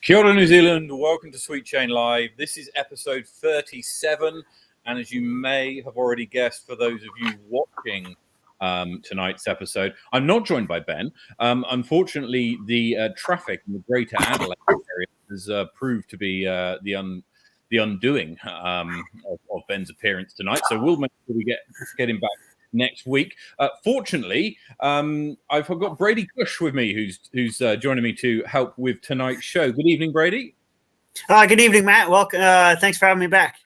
Kia ora, New Zealand. Welcome to Sweet Chain Live. This is episode 37. And as you may have already guessed, for those of you watching tonight's episode, I'm not joined by Ben. Unfortunately, the traffic in the greater Adelaide area has proved to be the undoing of Ben's appearance tonight. So we'll make sure we get him back next week. Fortunately, I've got Brady Kuech with me, who's joining me to help with tonight's show. Good evening, Brady. Good evening, Matt. Welcome. Thanks for having me back.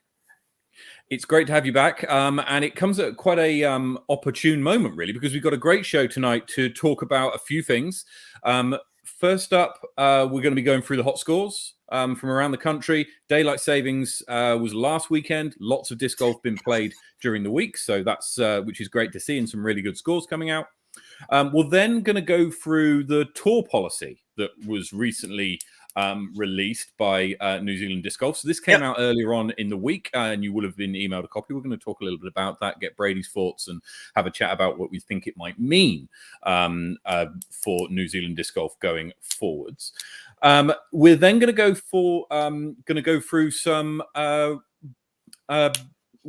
It's great to have you back, and it comes at quite a opportune moment, really, because we've got a great show tonight to talk about a few things. First up, we're going to be going through the hot scores from around the country. Daylight savings was last weekend. Lots of disc golf been played during the week, so that's which is great to see, and some really good scores coming out. We're then going to go through the tour policy that was recently released by New Zealand Disc Golf. So this came out earlier on in the week, and you will have been emailed a copy. We're going to talk a little bit about that, get Brady's thoughts, and have a chat about what we think it might mean for New Zealand Disc Golf going forwards. We're then going to go through some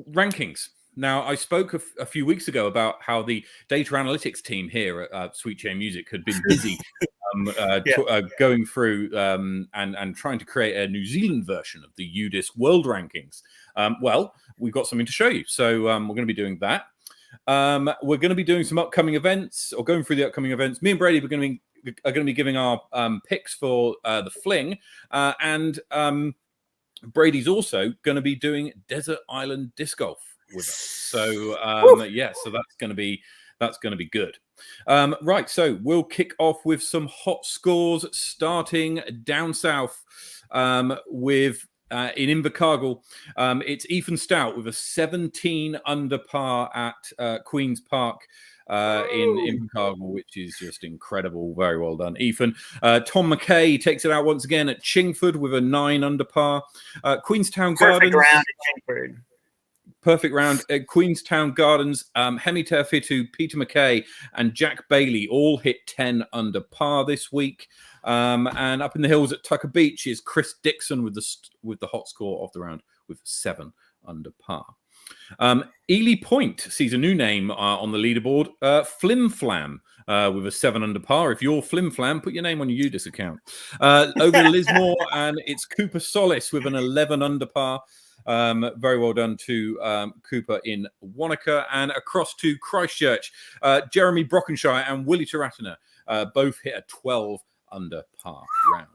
rankings. Now, I spoke a few weeks ago about how the data analytics team here at Sweet Chain Music had been busy going through and trying to create a New Zealand version of the UDisc World Rankings. Well, we've got something to show you. So we're going to be doing that. We're going to be doing some upcoming events, or going through the upcoming events. Me and Brady are going to be giving our picks for the Fling, and Brady's also going to be doing Desert Island Disc Golf with us. So so that's going to be good. Right, so we'll kick off with some hot scores, starting down south with in Invercargill. It's Ethan Stout with a 17 under par at Queen's Park in Invercargill, which is just incredible. Very well done, Ethan. Tom McKay takes it out once again at Chingford with a 9 under par. Queenstown Gardens. Perfect round at Chingford. Perfect round at Queenstown Gardens. Hemi Terfitu, Peter McKay, and Jack Bailey all hit 10 under par this week. And up in the hills at Tucker Beach is Chris Dixon with the hot score of the round with 7 under par. Ely Point sees a new name on the leaderboard, Flim Flam, with a 7 under par. If you're Flim Flam, put your name on your UDisc account. Over to Lismore, and it's Cooper Solis with an 11 under par. Very well done to Cooper in Wanaka. And across to Christchurch, Jeremy Brockenshire and Willie Taratana both hit a 12 under par round.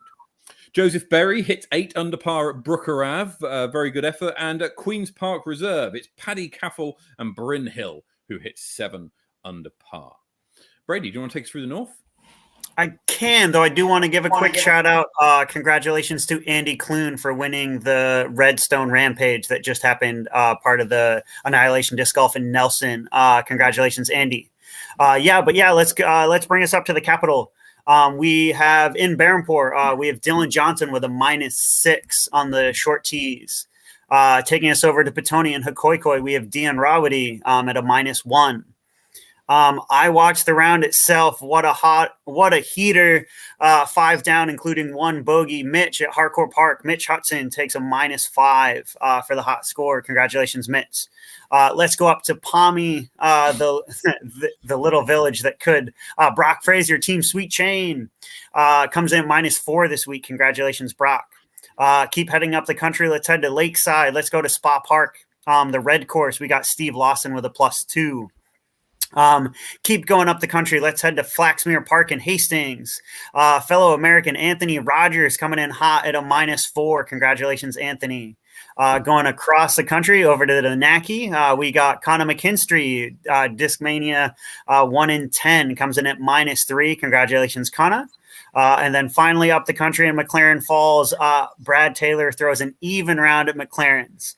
Joseph Berry hits 8 under par at Brooker Ave. Very good effort. And at Queen's Park Reserve, it's Paddy Caffel and Bryn Hill who hit 7 under par. Brady, do you want to take us through the north? I can, though I do want to give a quick shout out. Congratulations to Andy Clune for winning the Redstone Rampage that just happened, part of the Annihilation Disc Golf in Nelson. Congratulations, Andy. Let's bring us up to the capital. We have in Berhampore, we have Dylan Johnson with a -6 on the short tees. Taking us over to Petone and Hakoikoi, we have Dion Rawady at a -1. I watched the round itself. What a heater. 5 down, including 1 bogey. Mitch at Harcourt Park. Mitch Hudson takes a -5 for the hot score. Congratulations, Mitch. Let's go up to Palmy, the little village that could. Brock Fraser, Team Sweet Chain, comes in -4 this week. Congratulations, Brock. Keep heading up the country. Let's head to Lakeside. Let's go to Spa Park. The red course, we got Steve Lawson with a +2. Keep going up the country. Let's head to Flaxmere Park in Hastings. Fellow American Anthony Rogers coming in hot at a -4. Congratulations, Anthony. Going across the country over to the Naki, we got Connor McKinstry, Discmania 1 in 10, comes in at -3. Congratulations, Connor. And then finally up the country in McLaren Falls, Brad Taylor throws an even round at McLaren's.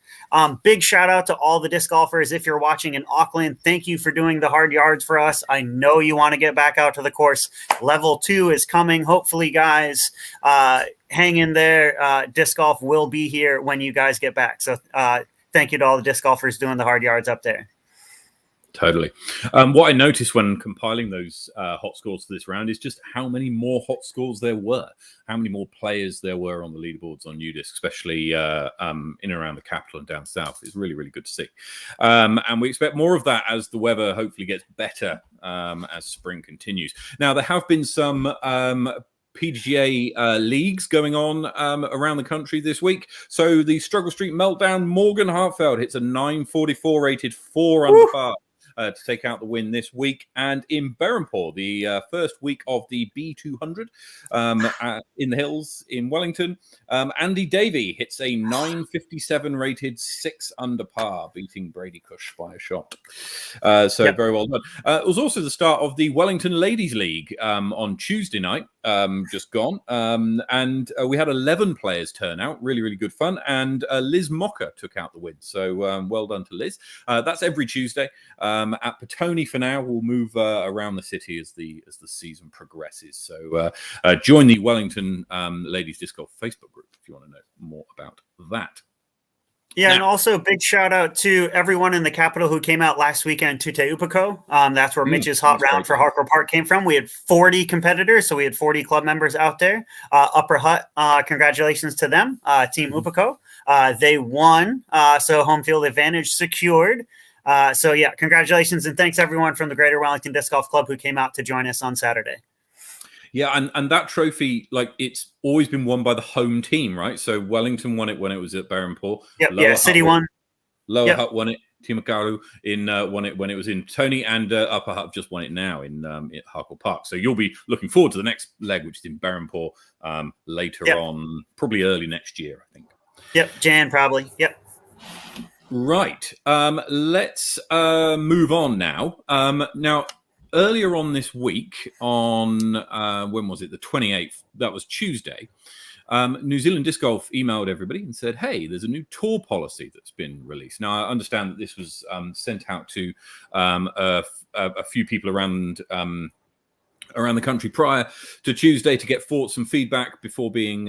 Big shout out to all the disc golfers. If you're watching in Auckland, thank you for doing the hard yards for us. I know you want to get back out to the course. Level 2 is coming. Hopefully, guys, hang in there. Disc golf will be here when you guys get back. So thank you to all the disc golfers doing the hard yards up there. Totally. What I noticed when compiling those hot scores for this round is just how many more hot scores there were, how many more players there were on the leaderboards on Newdisc, especially in and around the capital and down south. It's really, really good to see. And we expect more of that as the weather hopefully gets better as spring continues. Now, there have been some PGA leagues going on around the country this week. So the Struggle Street Meltdown, Morgan Hartfeld hits a 944 rated 4 under par. To take out the win this week. And in Berhampore, the first week of the B200 in the hills in Wellington, Andy Davey hits a 957 rated 6 under par, beating Brady Kuech by a shot. Very well done. It was also the start of the Wellington Ladies League on Tuesday night, just gone. And we had 11 players turn out, really, really good fun. And Liz Mocker took out the win. So well done to Liz. That's every Tuesday. At Petone for now. We'll move around the city as the season progresses. So join the Wellington Ladies Disc Golf Facebook group if you want to know more about that. Yeah, and also big shout out to everyone in the capital who came out last weekend to Te Upako. That's where Mitch's hot round for Harcourt Park came from. We had 40 competitors, so we had 40 club members out there. Upper Hutt, congratulations to them, Team Upako. They won, so home field advantage secured. Congratulations and thanks everyone from the Greater Wellington Disc Golf Club who came out to join us on Saturday. Yeah, and that trophy, like, it's always been won by the home team, right? So Wellington won it when it was at Berhampore. City won. Lower Hutt won it. Timakaru won it when it was in Tony, and Upper Hutt just won it now in at Harcourt Park. So you'll be looking forward to the next leg, which is in Berhampore later on, probably early next year, I think. Yep, Jan probably. Yep. Right. Let's move on now. Now, earlier on this week, on when was it? The 28th. That was Tuesday. New Zealand Disc Golf emailed everybody and said, "Hey, there's a new tour policy that's been released." Now, I understand that this was sent out to a few people around the country prior to Tuesday to get thoughts and feedback before being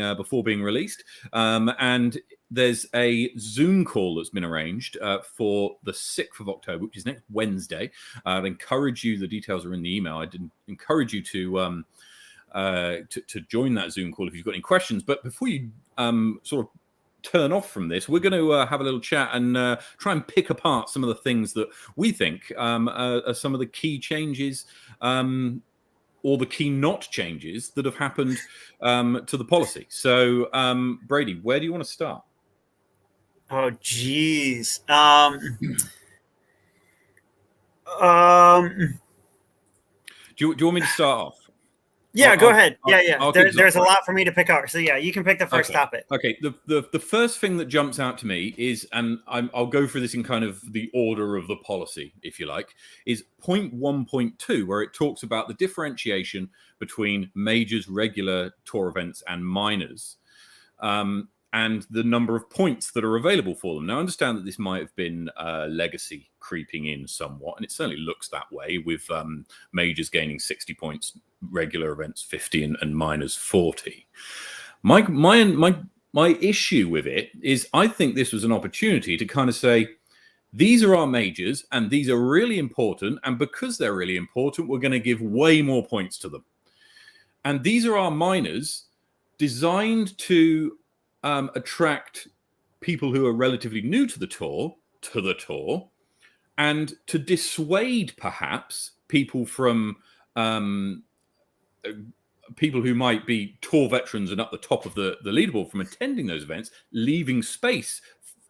released. And there's a Zoom call that's been arranged for the 6th of October, which is next Wednesday. I'd encourage you, the details are in the email. I did encourage you to join that Zoom call if you've got any questions. But before you sort of turn off from this, we're going to have a little chat and try and pick apart some of the things that we think are some of the key changes or the key not changes that have happened to the policy. So, Brady, where do you want to start? Oh, geez. Do you want me to start off? Yeah, go ahead. There's a lot for me to pick out. So yeah, you can pick the first topic. Okay. The first thing that jumps out to me is, and I'll go through this in kind of the order of the policy, if you like, is point 1.2, where it talks about the differentiation between majors, regular tour events, and minors, and the number of points that are available for them. Now, I understand that this might have been legacy creeping in somewhat, and it certainly looks that way, with majors gaining 60 points, regular events 50, and minors 40. My issue with it is I think this was an opportunity to kind of say, these are our majors, and these are really important, and because they're really important, we're going to give way more points to them. And these are our minors, designed to attract people who are relatively new to the tour, and to dissuade perhaps people from people who might be tour veterans and up the top of the leaderboard from attending those events, leaving space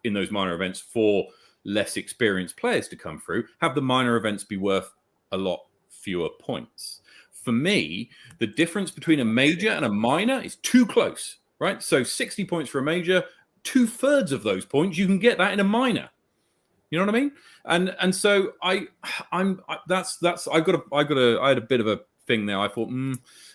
in those minor events for less experienced players to come through, have the minor events be worth a lot fewer points. For me, the difference between a major and a minor is too close. Right, so 60 points for a major, 2/3 of those points you can get that in a minor. You know what I mean? And so I had a bit of a thing there. I thought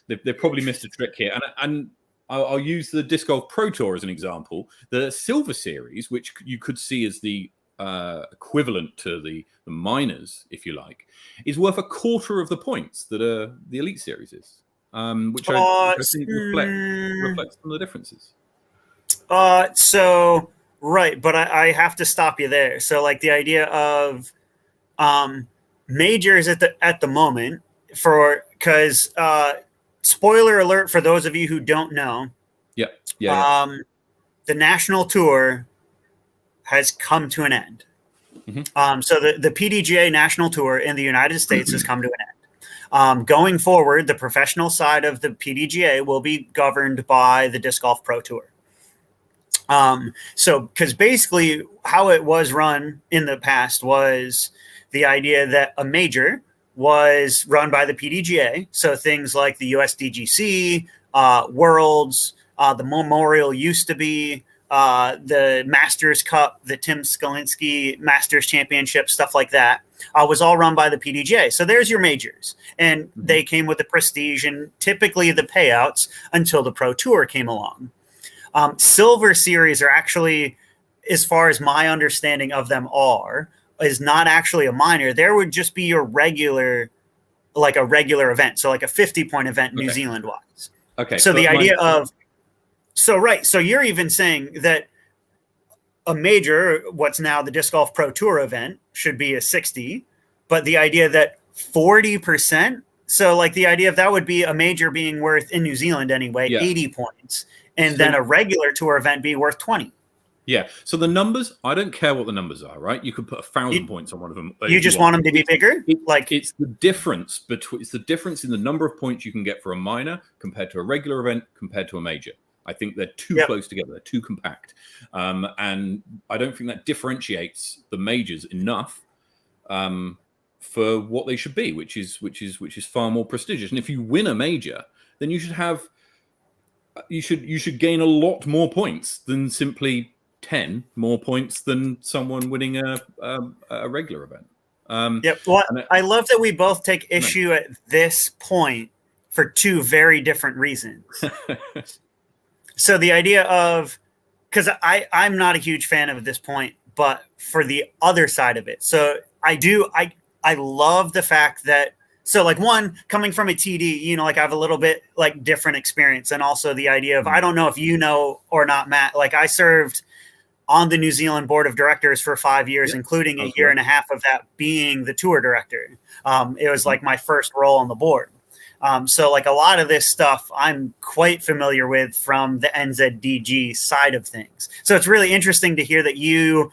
they probably missed a trick here, and I'll use the Disc Golf Pro Tour as an example. The Silver Series, which you could see as the equivalent to the minors, if you like, is worth a quarter of the points that the Elite Series is. Which I think reflects some of the differences. Right, but I have to stop you there. So, like, the idea of majors at the moment because spoiler alert for those of you who don't know. Yeah. The national tour has come to an end. Mm-hmm. So the PDGA national tour in the United States has come to an end. Going forward, the professional side of the PDGA will be governed by the Disc Golf Pro Tour. So, because basically how it was run in the past was the idea that a major was run by the PDGA. So things like the USDGC, Worlds, the Memorial used to be, the Masters Cup, the Tim Skolinski Masters Championship, stuff like that, was all run by the PDGA. So there's your majors. And they came with the prestige and typically the payouts until the Pro Tour came along. Silver Series are actually, as far as my understanding of them is not actually a minor. There would just be your regular, like a regular event. So like a 50-point event, New Zealand wise. Okay. So the idea of, so you're even saying that a major, what's now the Disc Golf Pro Tour event, should be a 60, but the idea that 40%, so like the idea of that would be a major being worth, in New Zealand anyway, 80 points, and then a regular tour event be worth 20. Yeah. So the numbers, I don't care what the numbers are, right? You could put 1,000 points on one of them. You just want them to be bigger? It's the difference in the number of points you can get for a minor compared to a regular event compared to a major. I think they're too close together. They're too compact. And I don't think that differentiates the majors enough for what they should be, which is far more prestigious. And if you win a major, then you should gain a lot more points than simply 10 more points than someone winning a regular event. Well, I love that we both take issue at this point for two very different reasons. So the idea of, because I'm not a huge fan of this point, but for the other side of it. So I love the fact that, so like one, coming from a TD, like I have a little bit like different experience. And also the idea of, I don't know if you know or not, Matt, like I served on the New Zealand board of directors for 5 years, including a year and a half of that being the tour director. It was like my first role on the board. So like a lot of this stuff I'm quite familiar with from the NZDG side of things. So it's really interesting to hear that you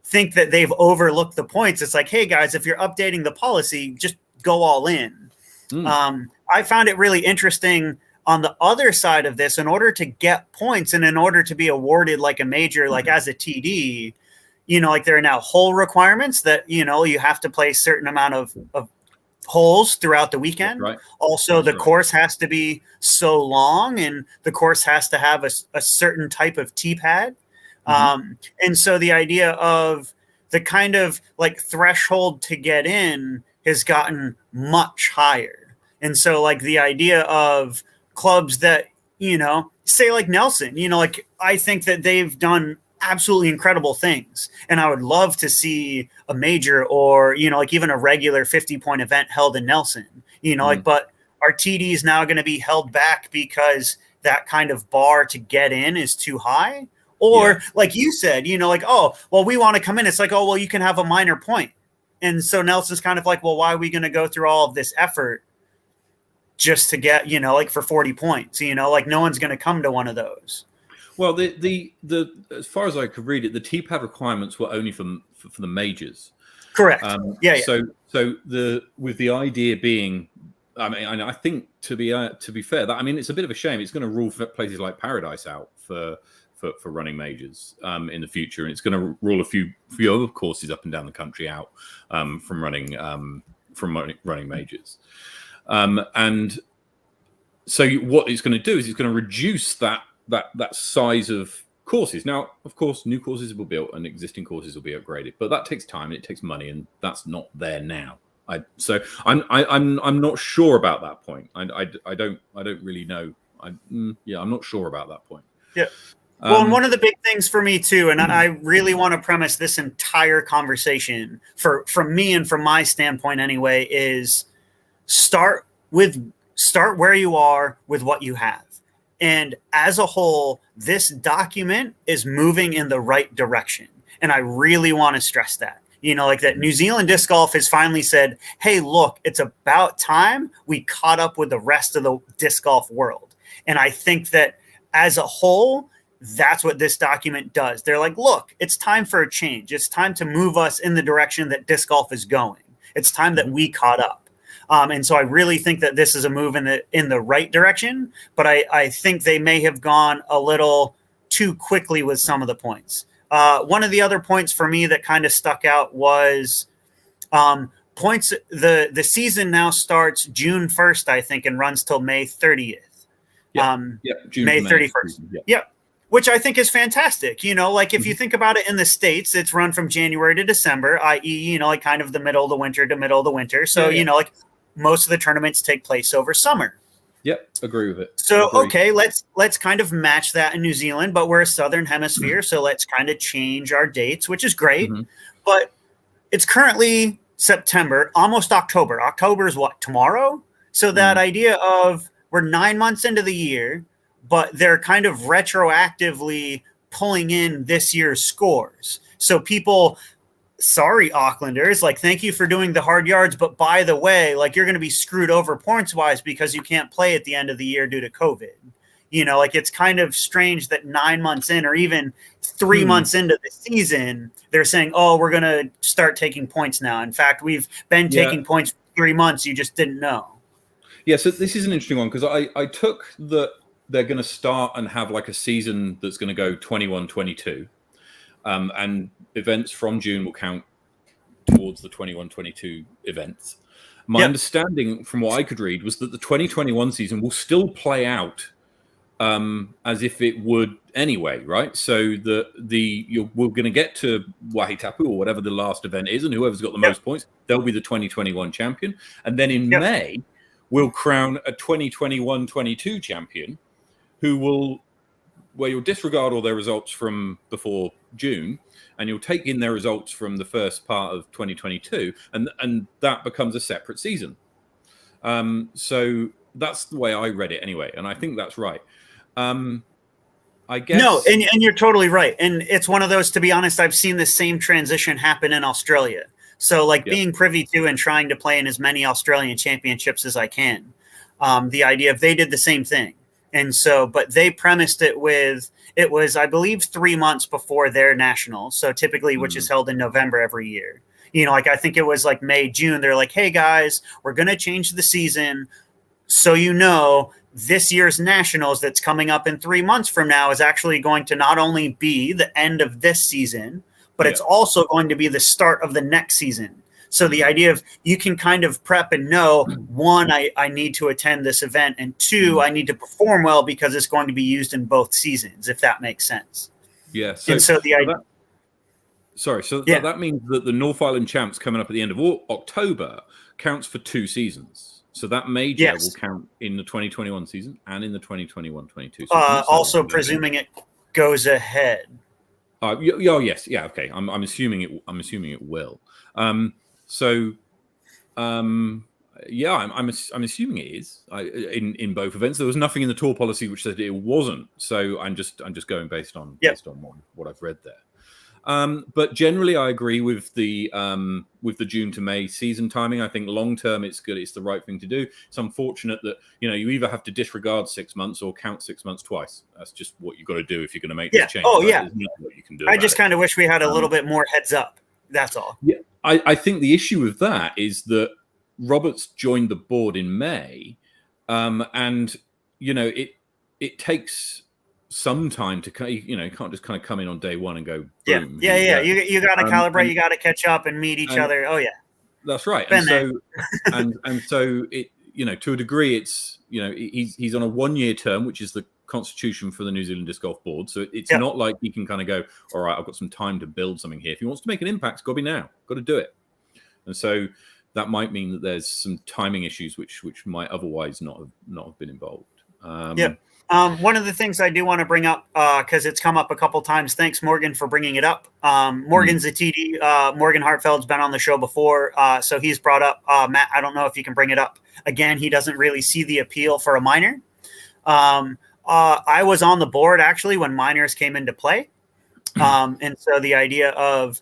think that they've overlooked the points. It's like, hey guys, if you're updating the policy, just go all in. I found it really interesting on the other side of this, in order to get points and in order to be awarded like a major, like as a TD, like there are now hole requirements that, you have to play a certain amount of holes throughout the weekend. Right. Also, the course has to be so long and the course has to have a certain type of tee pad. And so the idea of the kind of like threshold to get in has gotten much higher. And so like the idea of clubs that, say like Nelson, like I think that they've done absolutely incredible things. And I would love to see a major or, like even a regular 50-point event held in Nelson, like, but our TD is now going to be held back because that kind of bar to get in is too high. Or like you said, like, oh, well, we want to come in. It's like, oh, well, you can have a minor point. And so Nelson's kind of like, well, why are we going to go through all of this effort just to get, like for 40 points, like no one's going to come to one of those. Well, the as far as I could read it, the TPAD requirements were only for the majors. Correct. So with the idea being, I think to be fair, that it's a bit of a shame. It's going to rule places like Paradise out for running majors in the future, and it's going to rule a few other courses up and down the country out from running majors. And so what it's going to do is it's going to reduce that size of courses. Now, of course, new courses will be built and existing courses will be upgraded, but that takes time and it takes money, and that's not there now. I'm not sure about that point. I don't really know. I'm not sure about that point. Yeah. Well, and one of the big things for me too, and I really want to premise this entire conversation from me and from my standpoint anyway, is start where you are with what you have. And as a whole, this document is moving in the right direction. And I really want to stress that. like that New Zealand disc golf has finally said, hey, look, it's about time we caught up with the rest of the disc golf world. And I think that as a whole, that's what this document does. They're like, look, it's time for a change. It's time to move us in the direction that disc golf is going. It's time that we caught up. And so I really think that this is a move in the right direction, but I think they may have gone a little too quickly with some of the points. One of the other points for me that kind of stuck out was points. The season now starts June 1st, I think, and runs till May 30th. June May 31st. Yep. Which I think is fantastic. Like if you think about it in the States, it's run from January to December, i.e., like kind of the middle of the winter to middle of the winter. So, like most of the tournaments take place over summer. Yep, agree with it. So, okay, let's kind of match that in New Zealand, but we're a Southern Hemisphere, so let's kind of change our dates, which is great. But it's currently September, almost October. October is what, tomorrow? So that idea of we're 9 months into the year, but they're kind of retroactively pulling in this year's scores. So people, sorry, Aucklanders, like, thank you for doing the hard yards, but by the way, like, you're going to be screwed over points-wise because you can't play at the end of the year due to COVID. Like, it's kind of strange that 9 months in or even 3 months into the season, they're saying, oh, we're going to start taking points now. In fact, we've been taking points for 3 months. You just didn't know. Yeah, so this is an interesting one because I took that they're going to start and have like a season that's going to go 21-22. And events from June will count towards the 21-22 events. My understanding from what I could read was that the 2021 season will still play out as if it would anyway, right? So we're going to get to Wahitapu or whatever the last event is, and whoever's got the most points, they'll be the 2021 champion. And then in May, we'll crown a 2021-22 champion where you'll disregard all their results from before June, and you'll take in their results from the first part of 2022, and that becomes a separate season. So that's the way I read it anyway, and I think that's right. I guess no, and you're totally right. And it's one of those, to be honest, I've seen the same transition happen in Australia. So like being privy to and trying to play in as many Australian championships as I can. The idea of they did the same thing. And so, but they premised it with, it was, I believe, 3 months before their nationals. So typically, which is held in November every year. Like I think it was like May, June. They're like, hey guys, we're going to change the season. So, this year's nationals that's coming up in 3 months from now is actually going to not only be the end of this season, but it's also going to be the start of the next season. So the idea of you can kind of prep and know, one, I need to attend this event, and two, I need to perform well because it's going to be used in both seasons, if that makes sense. Yeah. So the idea. That means that the North Island Champs coming up at the end of October counts for 2 seasons. So that major will count in the 2021 season and in the 2021-22 season. Also presuming it goes ahead. Yes. Yeah. Okay. I'm assuming it. I'm assuming it will. I'm assuming it is in both events. There was nothing in the tour policy which said it wasn't. So I'm just going based on what I've read there. But generally, I agree with the June to May season timing. I think long term, it's good. It's the right thing to do. It's unfortunate that you either have to disregard 6 months or count 6 months twice. That's just what you've got to do if you're going to make this change. Oh, There's nothing what you can do. I just kind of wish we had a little bit more heads up. That's all. Yeah, I think the issue with that is that Roberts joined the board in May, and it takes some time to you can't just kind of come in on day one and go boom. Yeah. You got to calibrate. You got to catch up and meet each other. Oh yeah, that's right. And so it to a degree it's he's on a 1-year term, which is the constitution for the New Zealand Disc Golf Board. So it's not like he can kind of go, all right, I've got some time to build something here. If he wants to make an impact, it's got to be now. Got to do it. And so that might mean that there's some timing issues which might otherwise not have been involved. One of the things I do want to bring up, because it's come up a couple times. Thanks, Morgan, for bringing it up. Morgan Zatiti, Morgan Hartfeld's been on the show before, so he's brought up Matt. I don't know if you can bring it up again. He doesn't really see the appeal for a minor. I was on the board actually when minors came into play, and so the idea of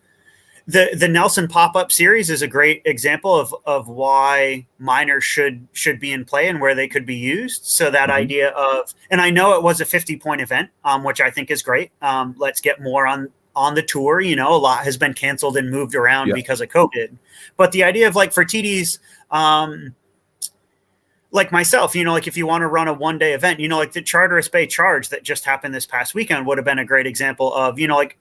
the Nelson pop-up series is a great example of why minors should be in play and where they could be used. So that idea of, and I know it was a 50-point event, which I think is great. Let's get more on the tour. A lot has been canceled and moved around because of COVID. But the idea of, like, for TDs, like myself, like if you want to run a one-day event, like the Charteris Bay Charge that just happened this past weekend would have been a great example of, like,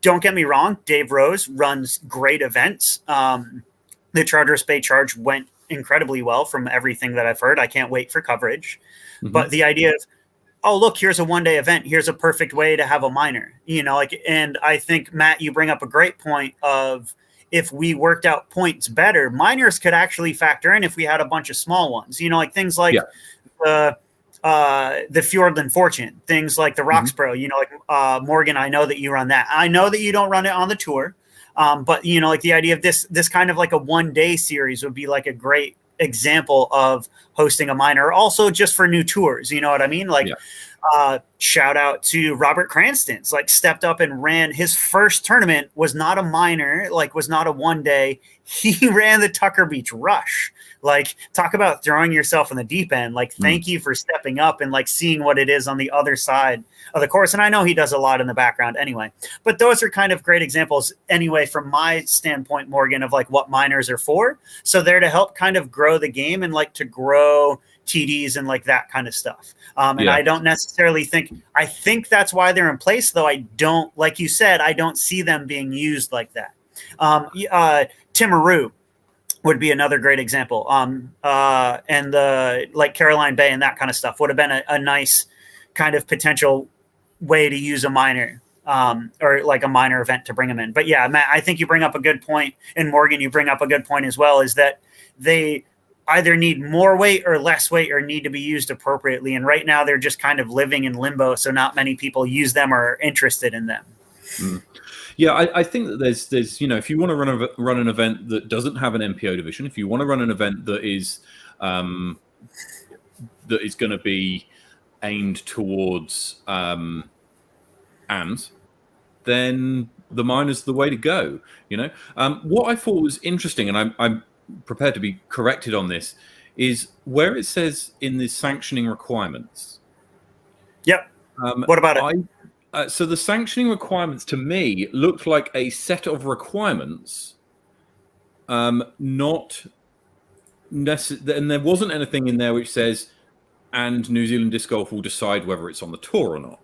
don't get me wrong, Dave Rose runs great events. The Charteris Bay Charge went incredibly well from everything that I've heard. I can't wait for coverage. But the idea of, oh, look, here's a one-day event. Here's a perfect way to have a minor, and I think, Matt, you bring up a great point of, if we worked out points better, minors could actually factor in if we had a bunch of small ones, like things like the Fjordland Fortune, things like the Rocks Pro, like Morgan, I know that you run that. I know that you don't run it on the tour. But like the idea of this kind of like a one-day series would be like a great example of hosting a minor, also just for new tours. You know what I mean? Like, shout out to Robert Cranston's, like, stepped up and ran his first tournament, was not a minor, like was not a one day. He ran the Tucker Beach Rush. Like, talk about throwing yourself in the deep end. Like, thank you for stepping up and like seeing what it is on the other side of the course. And I know he does a lot in the background anyway, but those are kind of great examples anyway, from my standpoint, Morgan, of like what minors are for. So they're to help kind of grow the game and like to grow TDs and like that kind of stuff. And I don't necessarily I think that's why they're in place, though. I don't, like you said, I don't see them being used like that. Timaru would be another great example. And the, like, Caroline Bay and that kind of stuff would have been a nice kind of potential way to use a minor, or like a minor event to bring them in. But yeah, Matt, I think you bring up a good point, and Morgan, you bring up a good point as well, is that they either need more weight or less weight, or need to be used appropriately. And right now they're just kind of living in limbo. So not many people use them or are interested in them. Yeah, I think that there's if you want to run an event that doesn't have an MPO division, if you want to run an event that is going to be aimed towards AMS, then the minor's the way to go. What I thought was interesting, and I'm prepared to be corrected on this, is where it says in the sanctioning requirements. Yep. What about it? So the sanctioning requirements to me looked like a set of requirements, not necessarily, and there wasn't anything in there which says, and New Zealand Disc Golf will decide whether it's on the tour or not,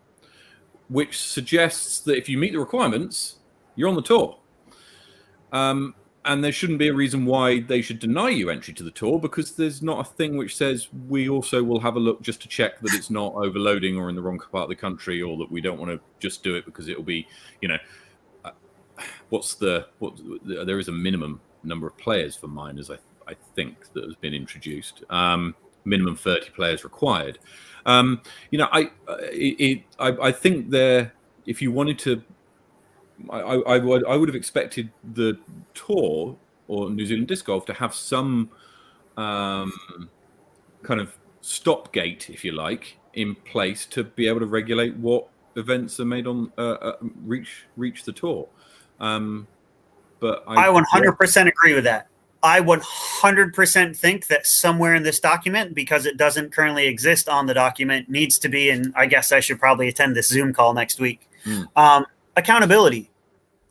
which suggests that if you meet the requirements, you're on the tour. And there shouldn't be a reason why they should deny you entry to the tour, because there's not a thing which says we also will have a look just to check that it's not overloading or in the wrong part of the country, or that we don't want to just do it because it'll be, there is a minimum number of players for minors, I think, that has been introduced. Minimum 30 players required. I think if you wanted to, I would have expected the tour or New Zealand Disc Golf to have some kind of stopgate, if you like, in place to be able to regulate what events are made on reach the tour. But I 100% agree with that. I 100% think that somewhere in this document, because it doesn't currently exist on the document, needs to be, and I guess I should probably attend this Zoom call next week. Accountability.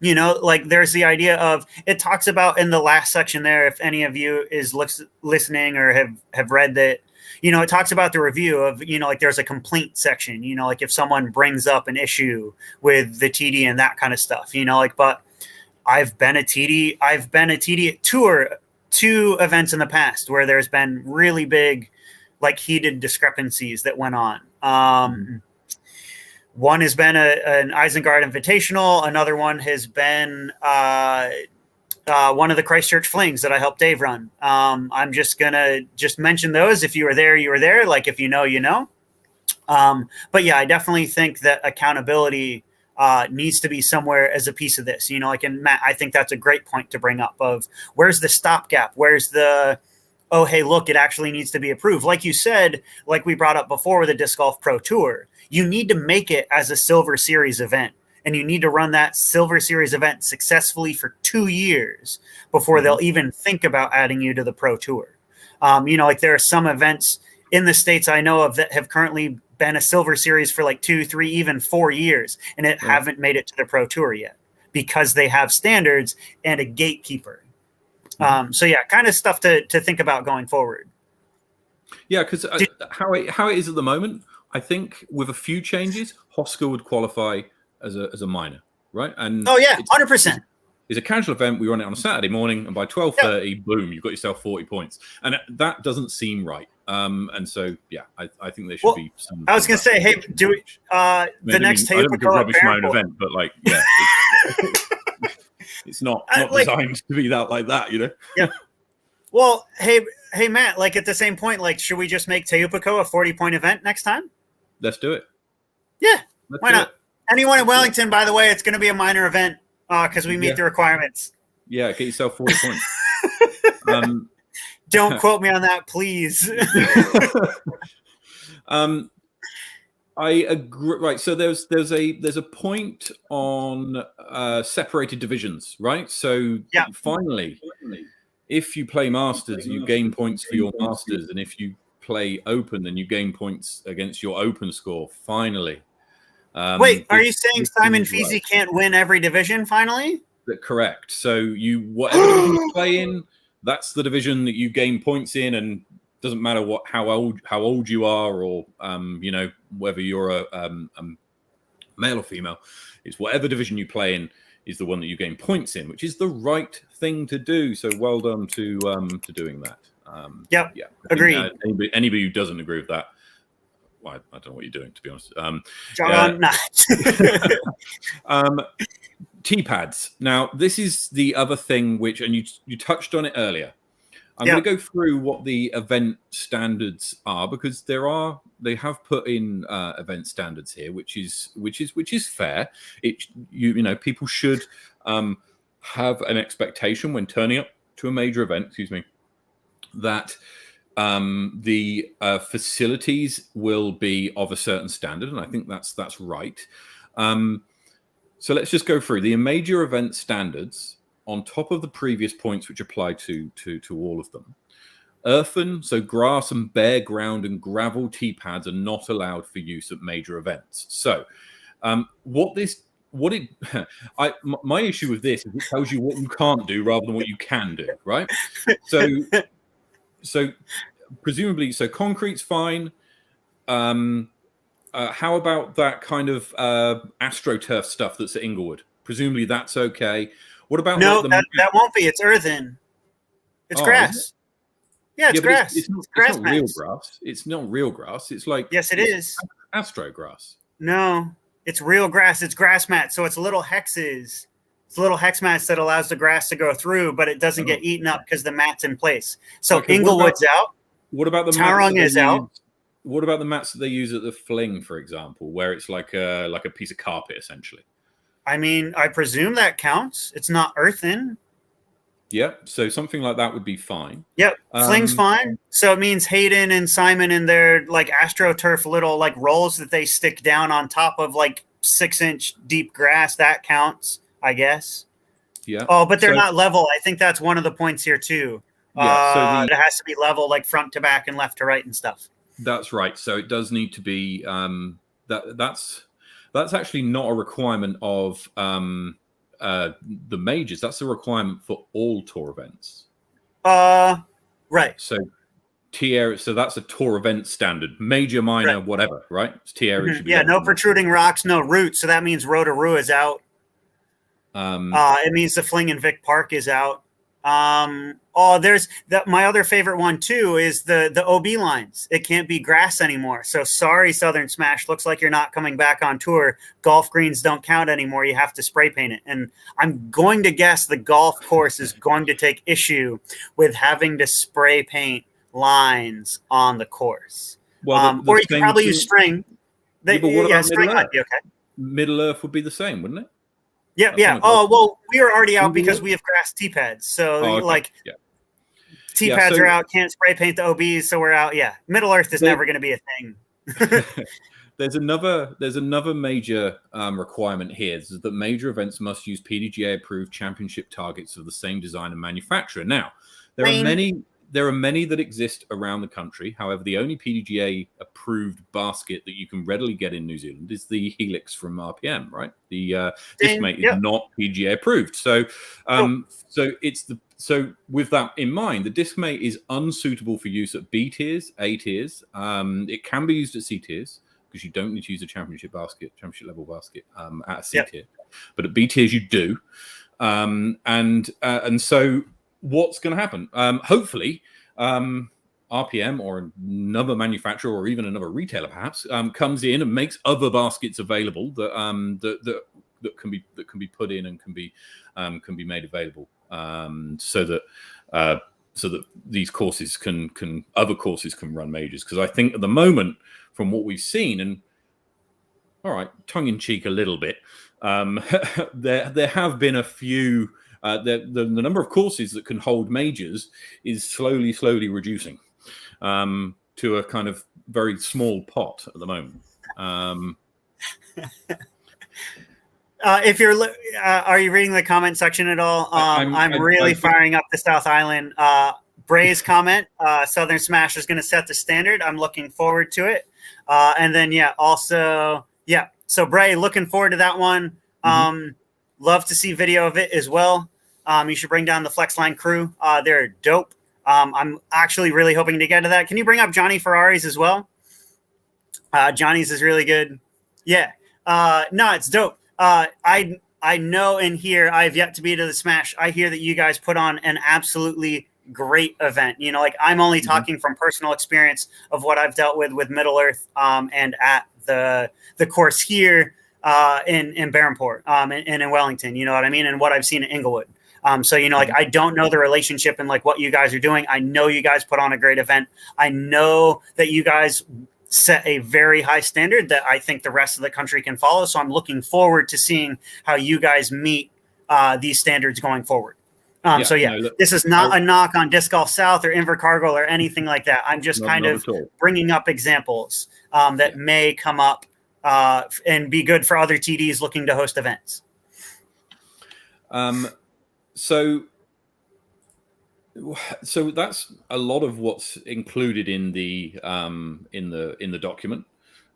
Like, there's the idea of, it talks about in the last section there, if any of you is listening or have read that, it talks about the review of, like, there's a complaint section, like if someone brings up an issue with the TD and that kind of stuff, but I've been a TD at two events in the past where there's been really big, like, heated discrepancies that went on. One has been an Isengard Invitational. Another one has been one of the Christchurch Flings that I helped Dave run. I'm just going to mention those. If you were there, you were there. Like, if you know, you know. But yeah, I definitely think that accountability needs to be somewhere as a piece of this. Like, and Matt, I think that's a great point to bring up of, where's the stopgap? Where's the, oh, hey, look, it actually needs to be approved. Like you said, like we brought up before with the Disc Golf Pro Tour, you need to make it as a Silver Series event. and you need to run that Silver Series event successfully for 2 years before they'll even think about adding you to the Pro Tour. Like there are some events in the States I know of that have currently been a Silver Series for like 2, 3, even 4 years, and it haven't made it to the Pro Tour yet because they have standards and a gatekeeper. So yeah, kind of stuff to think about going forward. Yeah, because how it is at the moment, I think with a few changes, Hosker would qualify as a minor, right? And 100%. It's a casual event. We run it on a Saturday morning, and by 12:30, boom, you've got yourself 40 points, and that doesn't seem right. And so, yeah, I think there should be some. I was going to say, hey, do we, the next I don't rubbish my own event, but like, yeah, it's not designed to be that like that, you know. Yeah. Well, hey, Matt. Like at the same point, like, should we just make Teupiko a 40-point event next time? Let's do it. Yeah, why not? Anyone in Wellington, by the way, it's going to be a minor event because we meet the requirements. Yeah, get yourself 40 points. Don't quote me on that, please. I agree. Right. So there's a point on separated divisions, right? So finally, if you play Masters, you gain points for your Masters, and if you play Open, then you gain points against your Open score. Finally. Wait, are you saying Simon Feasy can't win every division finally? Correct. So whatever division you play in, that's the division that you gain points in, and doesn't matter how old you are, or whether you're a male or female. It's whatever division you play in is the one that you gain points in, which is the right thing to do. So well done to doing that. Yeah, agreed. Anybody who doesn't agree with that, well, I don't know what you're doing, to be honest. T-pads. Now, this is the other thing which, and you touched on it earlier. I'm going to go through what the event standards are, because they have put in event standards here, which is fair. People should have an expectation when turning up to a major event. That the facilities will be of a certain standard, and I think that's right. So let's just go through the major event standards on top of the previous points, which apply to all of them. Earthen, so grass and bare ground and gravel tee pads are not allowed for use at major events. So my issue with this is it tells you what you can't do rather than what you can do, right? So presumably, so concrete's fine. How about that kind of AstroTurf stuff that's at Inglewood? Presumably that's okay. What about that won't be? It's earthen. It's grass. It's grass. It's not real grass. It's not real grass. It's like it is Astro grass. No, it's real grass. It's grass mat. So it's little hexes. It's little hex mats that allows the grass to go through, but it doesn't get eaten up because the mat's in place. So Inglewood's out. What about the Tauranga is out? What about the mats that they use at the Fling, for example, where it's like a piece of carpet essentially? I mean, I presume that counts. It's not earthen. Yep. So something like that would be fine. Yep. Fling's fine. So it means Hayden and Simon and their like AstroTurf little like rolls that they stick down on top of like 6-inch deep grass. That counts, I guess. Yeah. Oh, but they're not level. I think that's one of the points here too. Yeah. It has to be level, like front to back and left to right and stuff. That's right. So it does need to be that's actually not a requirement of the majors. That's a requirement for all tour events. Right. So T area. So that's a tour event standard. Major, minor, whatever. Right. T area should be. Yeah. No protruding rocks. No roots. So that means Rotorua is out. It means the Fling and Vic Park is out. There's my other favorite one too is the OB lines. It can't be grass anymore. So sorry, Southern Smash. Looks like you're not coming back on tour. Golf greens don't count anymore. You have to spray paint it. And I'm going to guess the golf course is going to take issue with having to spray paint lines on the course. Well, or you can probably use string. String might be okay. Middle Earth would be the same, wouldn't it? Yeah. Oh, well, we are already out because we have grass T-pads. So, T-pads are out. Can't spray paint the OBs, so we're out. Yeah. Middle Earth is never going to be a thing. there's another major requirement here, is that major events must use PDGA approved championship targets of the same design and manufacturer. Now, there are many that exist around the country. However, the only PDGA approved basket that you can readily get in New Zealand is the Helix from RPM, right? The Discmate is not PDGA approved. So so with that in mind, the Discmate is unsuitable for use at B tiers, A tiers. It can be used at C tiers, because you don't need to use a championship level basket at a C tier, but at B tiers you do. And so what's going to happen? Hopefully, RPM or another manufacturer or even another retailer perhaps comes in and makes other baskets available that can be put in and can be made available, so that these courses other courses can run majors. Because I think at the moment, from what we've seen, and all right, tongue in cheek a little bit, there have been a few. The number of courses that can hold majors is slowly reducing to a kind of very small pot at the moment. If you're, are you reading the comment section at all? I'm really firing up the South Island. Bray's comment, Southern Smash is going to set the standard. I'm looking forward to it. And then, so Bray, looking forward to that one. Love to see video of it as well. You should bring down the Flexline crew. They're dope. I'm actually really hoping to get to that. Can you bring up Johnny Ferrari's as well? Johnny's is really good. Yeah. No, it's dope. I know and hear, I've yet to be to the Smash. I hear that you guys put on an absolutely great event. You know, like I'm only talking from personal experience of what I've dealt with Middle Earth and at the course here in Berhampore and in Wellington, you know what I mean? And what I've seen in Inglewood. So, you know, like I don't know the relationship and like what you guys are doing. I know you guys put on a great event. I know that you guys set a very high standard that I think the rest of the country can follow. So I'm looking forward to seeing how you guys meet these standards going forward. This is not a knock on Disc Golf South or Invercargill or anything like that. I'm just kind of bringing up examples that may come up and be good for other TDs looking to host events. So that's a lot of what's included in the document.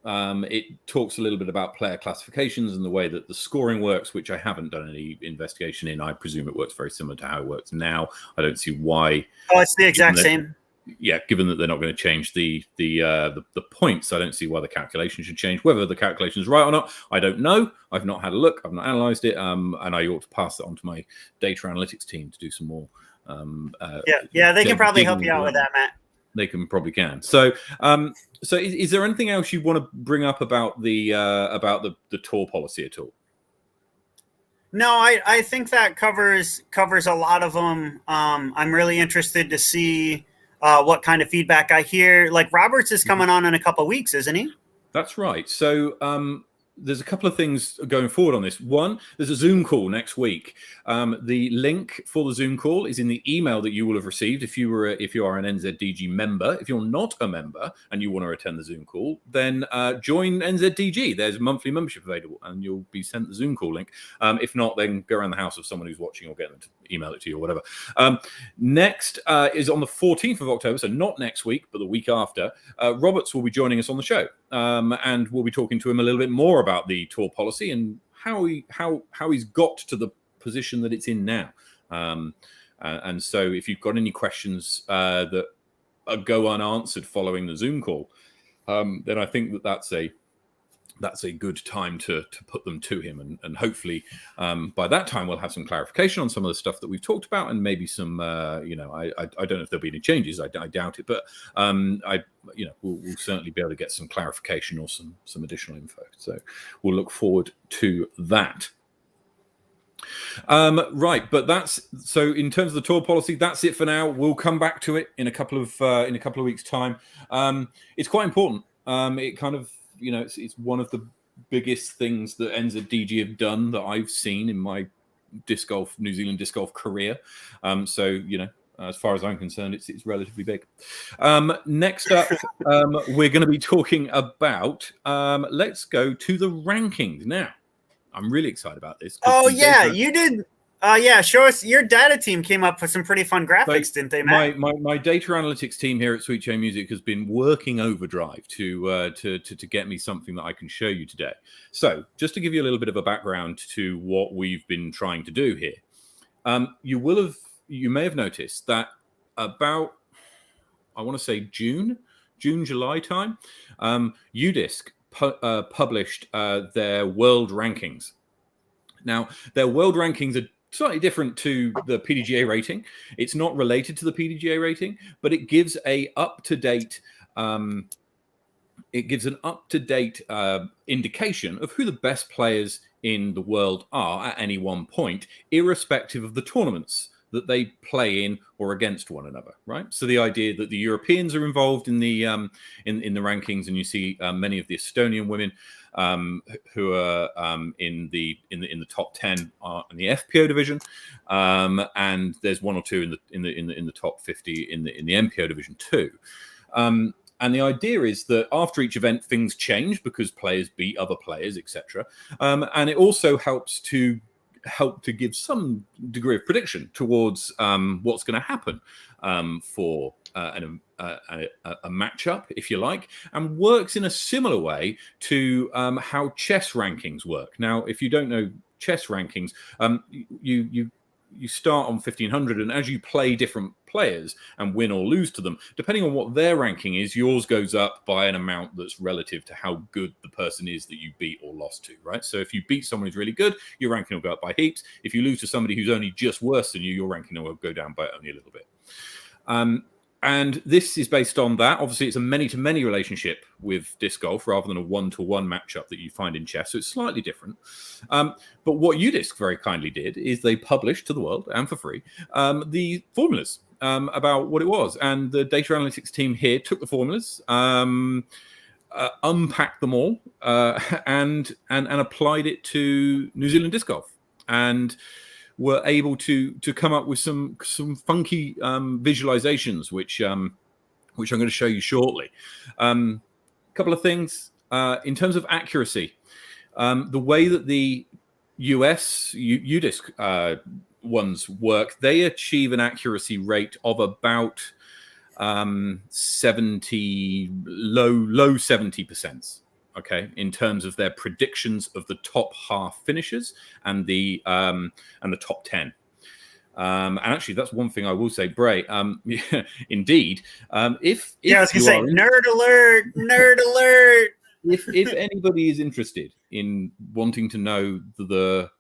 It talks a little bit about player classifications and the way that the scoring works, which I haven't done any investigation in. I presume it works very similar to how it works now. I don't see why. Oh, it's the exact same. Yeah, given that they're not going to change the points, I don't see why the calculation should change. Whether the calculation is right or not, I don't know. I've not had a look. I've not analysed it, and I ought to pass that on to my data analytics team to do some more. They can probably help you out with that, Matt. They probably can. So, is there anything else you want to bring up about the tour policy at all? No, I think that covers a lot of them. I'm really interested to see what kind of feedback I hear. Like Roberts is coming on in a couple of weeks, isn't he? That's right. So there's a couple of things going forward on this. One, there's a Zoom call next week. The link for the Zoom call is in the email that you will have received if you are an NZDG member. If you're not a member and you want to attend the Zoom call, then join NZDG. There's a monthly membership available, and you'll be sent the Zoom call link. If not, then go around the house of someone who's watching or get them to email it to you or whatever. Next is on the 14th of October, so not next week, but the week after. Roberts will be joining us on the show, and we'll be talking to him a little bit more about the tour policy and how he's got to the position that it's in now. And so if you've got any questions that go unanswered following the Zoom call, then I think that's a good time to put them to him, and hopefully by that time we'll have some clarification on some of the stuff that we've talked about, and maybe some I don't know if there'll be any changes. I doubt it, but we'll certainly be able to get some clarification or some additional info. So we'll look forward to that. Right, but that's so in terms of the tour policy, that's it for now. We'll come back to it in a couple of weeks' time. It's quite important. It kind of it's one of the biggest things that NZDG have done that I've seen in my New Zealand disc golf career. as far as I'm concerned, it's relatively big. Next up, we're going to be talking about. Let's go to the rankings now. I'm really excited about this. Oh yeah, you did. Yeah, show us. Your data team came up with some pretty fun graphics, didn't they, Matt? My data analytics team here at Sweet Chain Music has been working overdrive to get me something that I can show you today. So, just to give you a little bit of a background to what we've been trying to do here, you may have noticed that about, I want to say June, July time, UDisc published their world rankings. Now, their world rankings are slightly different to the PDGA rating. It's not related to the PDGA rating, but it gives an up-to-date indication of who the best players in the world are at any one point, irrespective of the tournaments that they play in or against one another, right? So the idea that the Europeans are involved in the rankings, and you see many of the Estonian women who are in the top 10 in the FPO division, and there's one or two in the top 50 in the MPO division too. And the idea is that after each event, things change because players beat other players, etc. And it also helps to give some degree of prediction towards what's going to happen for a matchup, if you like, and works in a similar way to how chess rankings work. Now, if you don't know chess rankings, you start on 1500, and as you play different players and win or lose to them, depending on what their ranking is, yours goes up by an amount that's relative to how good the person is that you beat or lost to, right? So if you beat someone who's really good, your ranking will go up by heaps. If you lose to somebody who's only just worse than you, your ranking will go down by only a little bit. And this is based on that. Obviously, it's a many-to-many relationship with disc golf rather than a one-to-one matchup that you find in chess. So it's slightly different. But what UDisc very kindly did is they published to the world, and for free, the formulas about what it was. And the data analytics team here took the formulas, unpacked them all, and applied it to New Zealand disc golf. And were able to come up with some funky visualizations, which I'm going to show you shortly. A couple of things in terms of accuracy. The way that the US UDisc ones work, they achieve an accuracy rate of about 70, low 70%. Okay, in terms of their predictions of the top half finishes and the top 10. And actually, that's one thing I will say, Bray. Yeah, indeed. If I was going to say, nerd alert. If anybody is interested in wanting to know the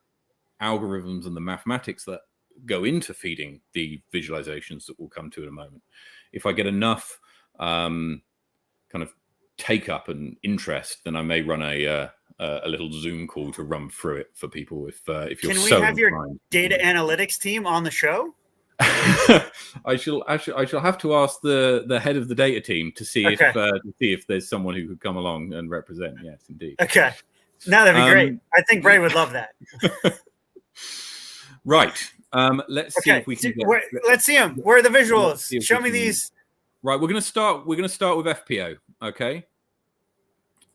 algorithms and the mathematics that go into feeding the visualizations that we'll come to in a moment, if I get enough kind of take up and interest, then I may run a little Zoom call to run through it for people. If you're Can we so have inclined. Your data analytics team on the show? I shall have to ask the head of the data team to see if there's someone who could come along and represent. Yes, indeed. Okay, no, that'd be great. I think Bray would love that. Right. Let's see if we can. Let's see them. Where are the visuals? Show me these. Right, we're going to start with FPO. Okay.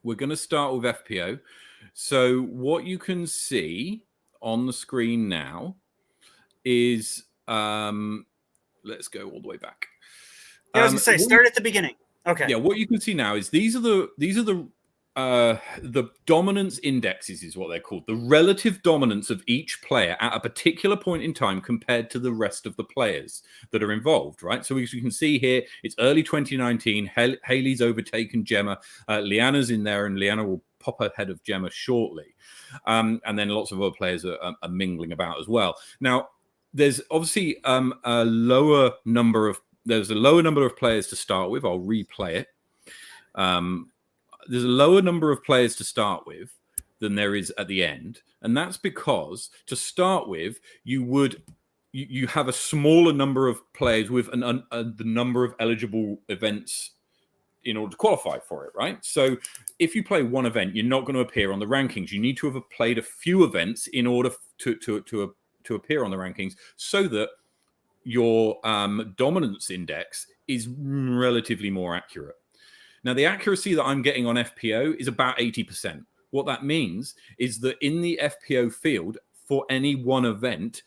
We're going to start with FPO. So what you can see on the screen now is, let's go all the way back. I was going to say, start at the beginning. Okay. Yeah, what you can see now is these are the dominance indexes is what they're called. The relative dominance of each player at a particular point in time compared to the rest of the players that are involved, right? So as you can see here, it's early 2019. Haley's overtaken Gemma. Liana's in there, and Liana will pop ahead of Gemma shortly. And then lots of other players are mingling about as well. Now, there's obviously a lower number of players to start with. I'll replay it. There's a lower number of players to start with than there is at the end. And that's because to start with, you have a smaller number of players with the number of eligible events in order to qualify for it, right? So if you play one event, you're not going to appear on the rankings. You need to have played a few events in order to appear on the rankings, so that your dominance index is relatively more accurate. Now, the accuracy that I'm getting on FPO is about 80%. What that means is that in the FPO field, for any one event,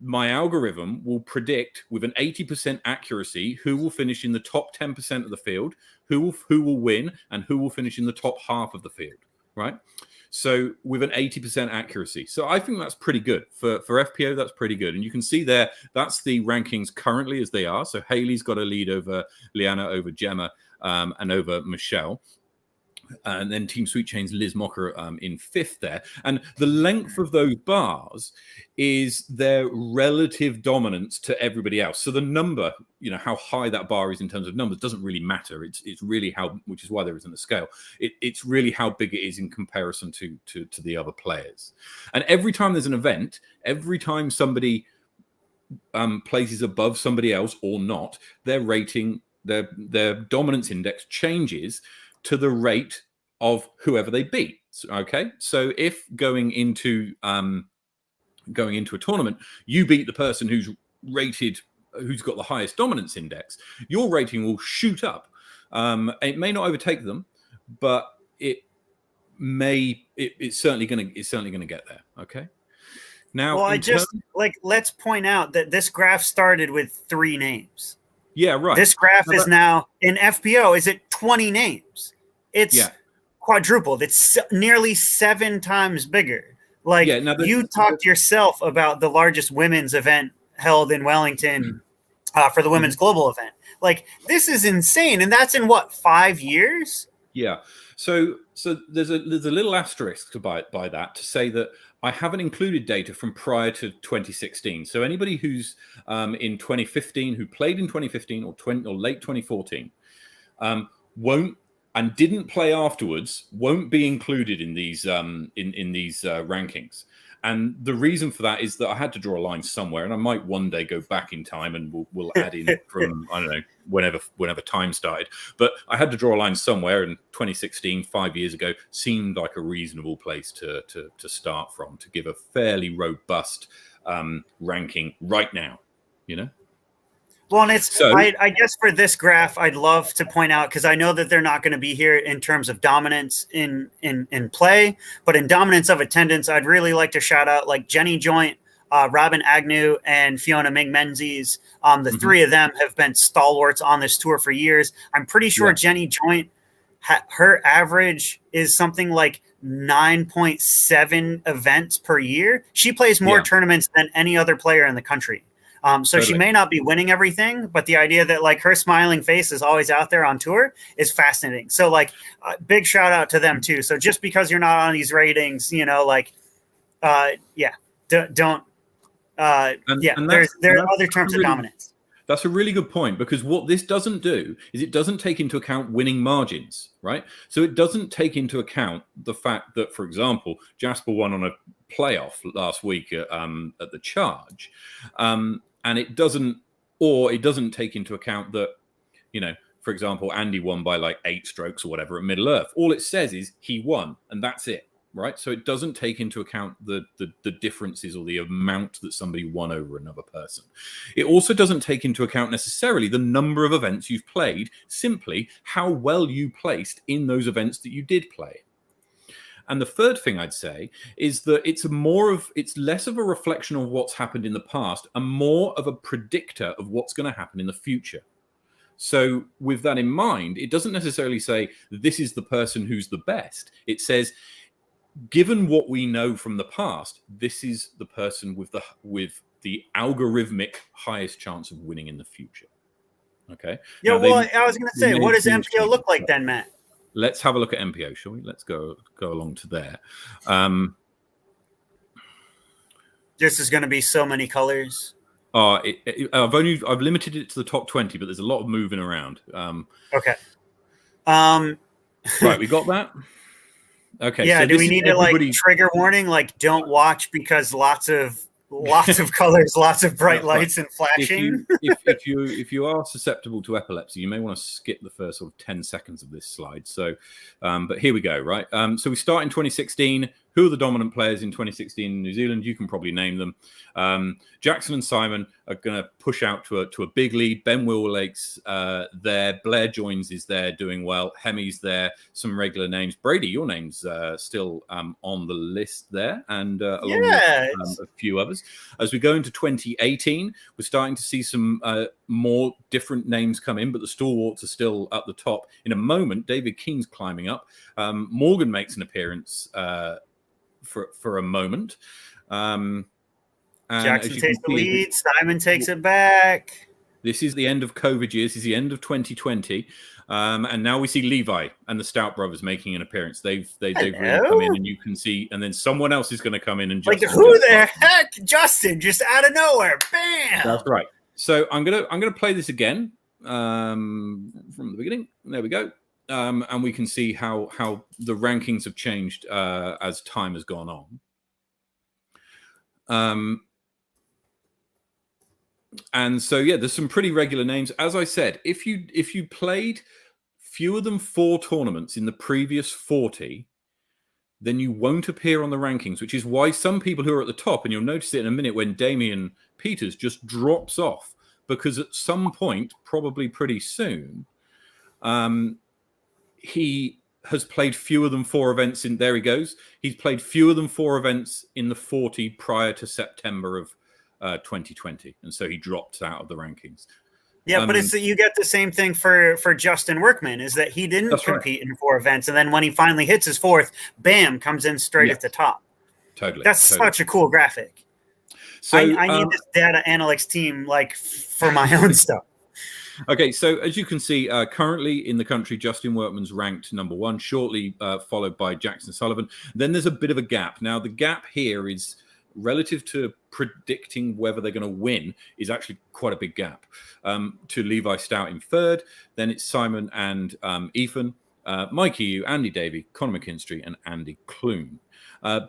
my algorithm will predict with an 80% accuracy who will finish in the top 10% of the field, who will win, and who will finish in the top half of the field, right? So with an 80% accuracy. So I think that's pretty good. For FPO, that's pretty good. And you can see there, that's the rankings currently as they are. So Haley's got a lead over Liana, over Gemma, and over Michelle. And then Team Sweet Chain's Liz Mocker in 5th there. And the length of those bars is their relative dominance to everybody else. So the number, how high that bar is in terms of numbers doesn't really matter. It's really how, which is why there isn't a scale. It's really how big it is in comparison to the other players. And every time there's an event, every time somebody places above somebody else or not, their rating, their dominance index changes to the rate of whoever they beat. Okay, so if going into a tournament, you beat the person who's got the highest dominance index, your rating will shoot up. It may not overtake them, but it's certainly going to get there. Okay. Now, well, let's point out that this graph started with 3 names. Yeah, right. This graph is now in FPO is at 20 names. It's quadrupled. It's nearly 7 times bigger. You talked yourself about the largest women's event held in Wellington for the women's global event. This is insane, and that's in what, 5 years? Yeah. So there's a little asterisk by that to say that I haven't included data from prior to 2016. So anybody who's in 2015, who played in 2015 or late 2014, won't and didn't play afterwards, won't be included in these rankings. And the reason for that is that I had to draw a line somewhere, and I might one day go back in time and we'll add in from, I don't know, whenever time started. But I had to draw a line somewhere, and 2016, 5 years ago, seemed like a reasonable place to start from, to give a fairly robust ranking right now, Well, and I guess for this graph, I'd love to point out, because I know that they're not going to be here in terms of dominance in play, but in dominance of attendance, I'd really like to shout out Jenny Joint, Robin Agnew, and Fiona Ming Menzies. The 3 of them have been stalwarts on this tour for years. I'm pretty sure Jenny Joint, her average is something like 9.7 events per year. She plays more tournaments than any other player in the country. So she may not be winning everything, but the idea that her smiling face is always out there on tour is fascinating. So big shout out to them too. So just because you're not on these ratings, there are other terms of dominance. That's a really good point, because what this doesn't do is it doesn't take into account winning margins, right? So it doesn't take into account the fact that, for example, Jasper won on a playoff last week at the Charge. And it doesn't take into account that, for example, Andy won by 8 strokes or whatever at Middle Earth. All it says is he won, and that's it, right? So it doesn't take into account the differences or the amount that somebody won over another person. It also doesn't take into account necessarily the number of events you've played, simply how well you placed in those events that you did play. And the third thing I'd say is that it's less of a reflection of what's happened in the past and more of a predictor of what's going to happen in the future. So with that in mind, it doesn't necessarily say this is the person who's the best. It says, given what we know from the past, this is the person with the algorithmic highest chance of winning in the future. Okay. Yeah. I was going to say, what does MPO look like then, Matt? Let's have a look at MPO, shall we? Let's go along to there. This is going to be so many colors. I've limited it to the top 20, but there's a lot of moving around. Okay. Right, we got that. Okay. Yeah. So do we need to trigger warning? Don't watch because lots of colors, lots of bright lights and flashing. If you are susceptible to epilepsy, you may want to skip the first sort of 10 seconds of this slide. So, but here we go, right? So we start in 2016. who are the dominant players in 2016 in New Zealand? You can probably name them. Jackson and Simon are going to push out to a big lead. Ben Willwake's there. Blair Joins is there doing well. Hemi's there. Some regular names. Brady, your name's still on the list there, and along with a few others. As we go into 2018, we're starting to see some more different names come in, but the stalwarts are still up the top. In a moment, David Keen's climbing up. Morgan makes an appearance for a moment. Jackson takes the lead. Simon takes it back. This is the end of COVID years. This is the end of 2020. And now we see Levi and the Stout brothers making an appearance. They've really come in, and you can see, and then someone else is going to come in and who the heck? Justin, just out of nowhere. Bam! That's right. So I'm gonna play this again from the beginning. There we go. And we can see how the rankings have changed as time has gone on. And so, yeah, there's some pretty regular names. As I said, if you played fewer than 4 tournaments in the previous 40, then you won't appear on the rankings, which is why some people who are at the top, and you'll notice it in a minute when Damian Peters just drops off, because at some point, probably pretty soon, he has played fewer than 4 events in. There he goes. He's played fewer than 4 events in the 40 prior to September of 2020, and so he dropped out of the rankings. Yeah, but you get the same thing for Justin Workman, is that he didn't compete in 4 events, and then when he finally hits his 4th, bam, comes in straight at the top. Totally. That's such a cool graphic. So I need this data analytics team like for my own stuff. Okay, so as you can see, currently in the country, Justin Workman's ranked number 1, shortly followed by Jackson Sullivan. Then there's a bit of a gap. Now, the gap here is relative to predicting whether they're going to win is actually quite a big gap. To Levi Stout in 3rd, then it's Simon and Ethan, Mikey Yu, Andy Davey, Conor McKinstry, and Andy Clune.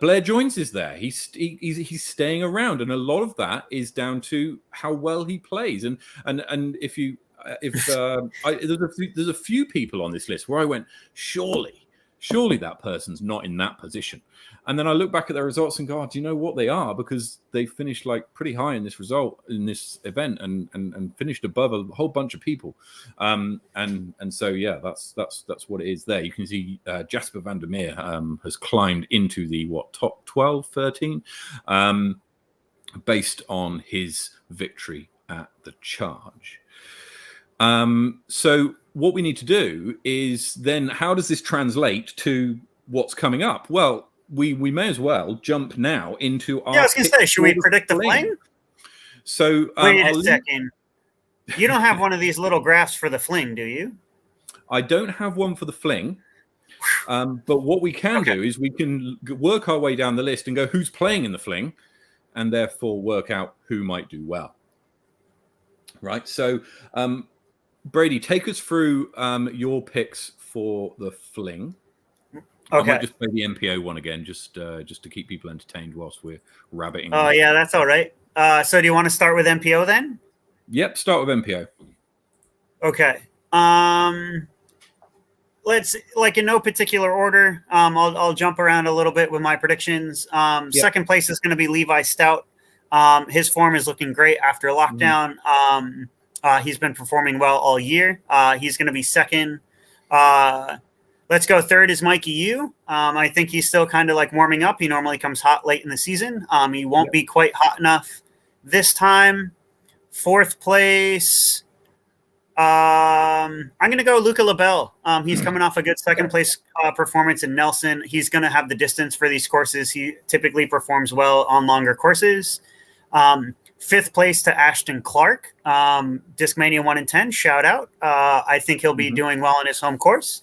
Blair Joins is there. He's staying around, and a lot of that is down to how well he plays. And there's a few people on this list where I went, surely that person's not in that position. And then I look back at their results and go, do you know what they are? Because they finished like pretty high in this event and finished above a whole bunch of people. And so, yeah, that's what it is there. You can see Jasper van der Meer has climbed into the top 12, 13, based on his victory at the Charge. So what we need to do is then, how does this translate to what's coming up? Well, we may as well jump now into our... Yeah, I was going to say, should we predict the Fling? So wait a second. You don't have one of these little graphs for the Fling, do you? I don't have one for the Fling. But what we can do is we can work our way down the list and go, who's playing in the Fling? And therefore work out who might do well. Right? So... Brady, take us through your picks for the Fling. I might just play the MPO one again, just to keep people entertained whilst we're rabbiting. Oh, yeah, that's all right. So do you want to start with MPO then? Yep, start with MPO. Okay. Let's, like, in no particular order, I'll jump around a little bit with my predictions. Second place is going to be Levi Stout. His form is looking great after lockdown. He's been performing well all year. He's going to be 2nd. Let's go 3rd is Mikey Yu. I think he's still kind of like warming up. He normally comes hot late in the season. He won't be quite hot enough this time. 4th place. I'm going to go Luca LaBelle. He's coming off a good 2nd place performance in Nelson. He's going to have the distance for these courses. He typically performs well on longer courses. 5th place to Ashton Clark, Discmania 1 in 10. Shout out. I think he'll be doing well in his home course.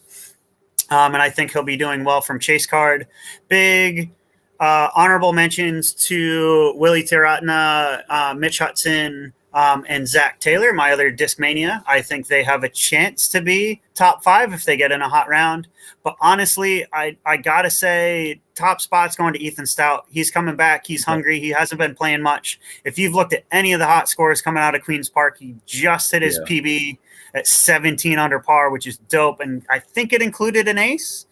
And I think he'll be doing well from Chase Card. Big honorable mentions to Willie Tiratna, Mitch Hudson, and Zach Taylor, my other Discmania. I think they have a chance to be top 5 if they get in a hot round. But honestly, I got to say, top spot's going to Ethan Stout. He's coming back. He's hungry. He hasn't been playing much. If you've looked at any of the hot scores coming out of Queen's Park, he just hit his PB at 17 under par, which is dope. And I think it included an ace.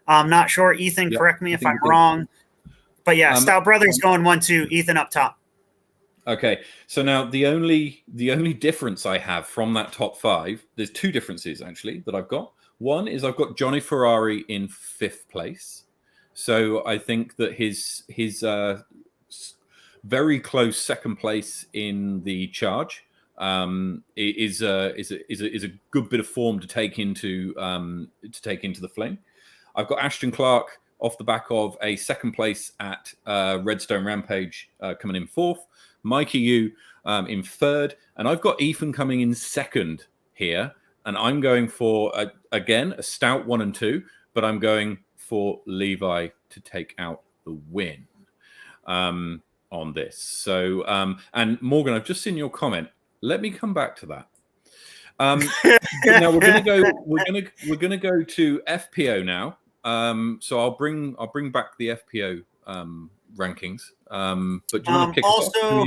I'm not sure. Ethan, correct me if I'm wrong. But yeah, Stout Brothers going 1-2, Ethan up top. Okay, so now the only difference I have from that top 5, there's 2 differences actually that I've got. One is I've got Johnny Ferrari in 5th place, so I think that his very close 2nd place in the charge is a good bit of form to take into the Fling. I've got Ashton Clark off the back of a 2nd place at Redstone Rampage coming in 4th. Mikey Yu in 3rd, and I've got Ethan coming in 2nd here, and I'm going for again a stout 1 and 2, but I'm going for Levi to take out the win on this. So and Morgan, I've just seen your comment. Let me come back to that. Now we're gonna go to FPO now. So I'll bring back the FPO rankings. But do you want to kick also,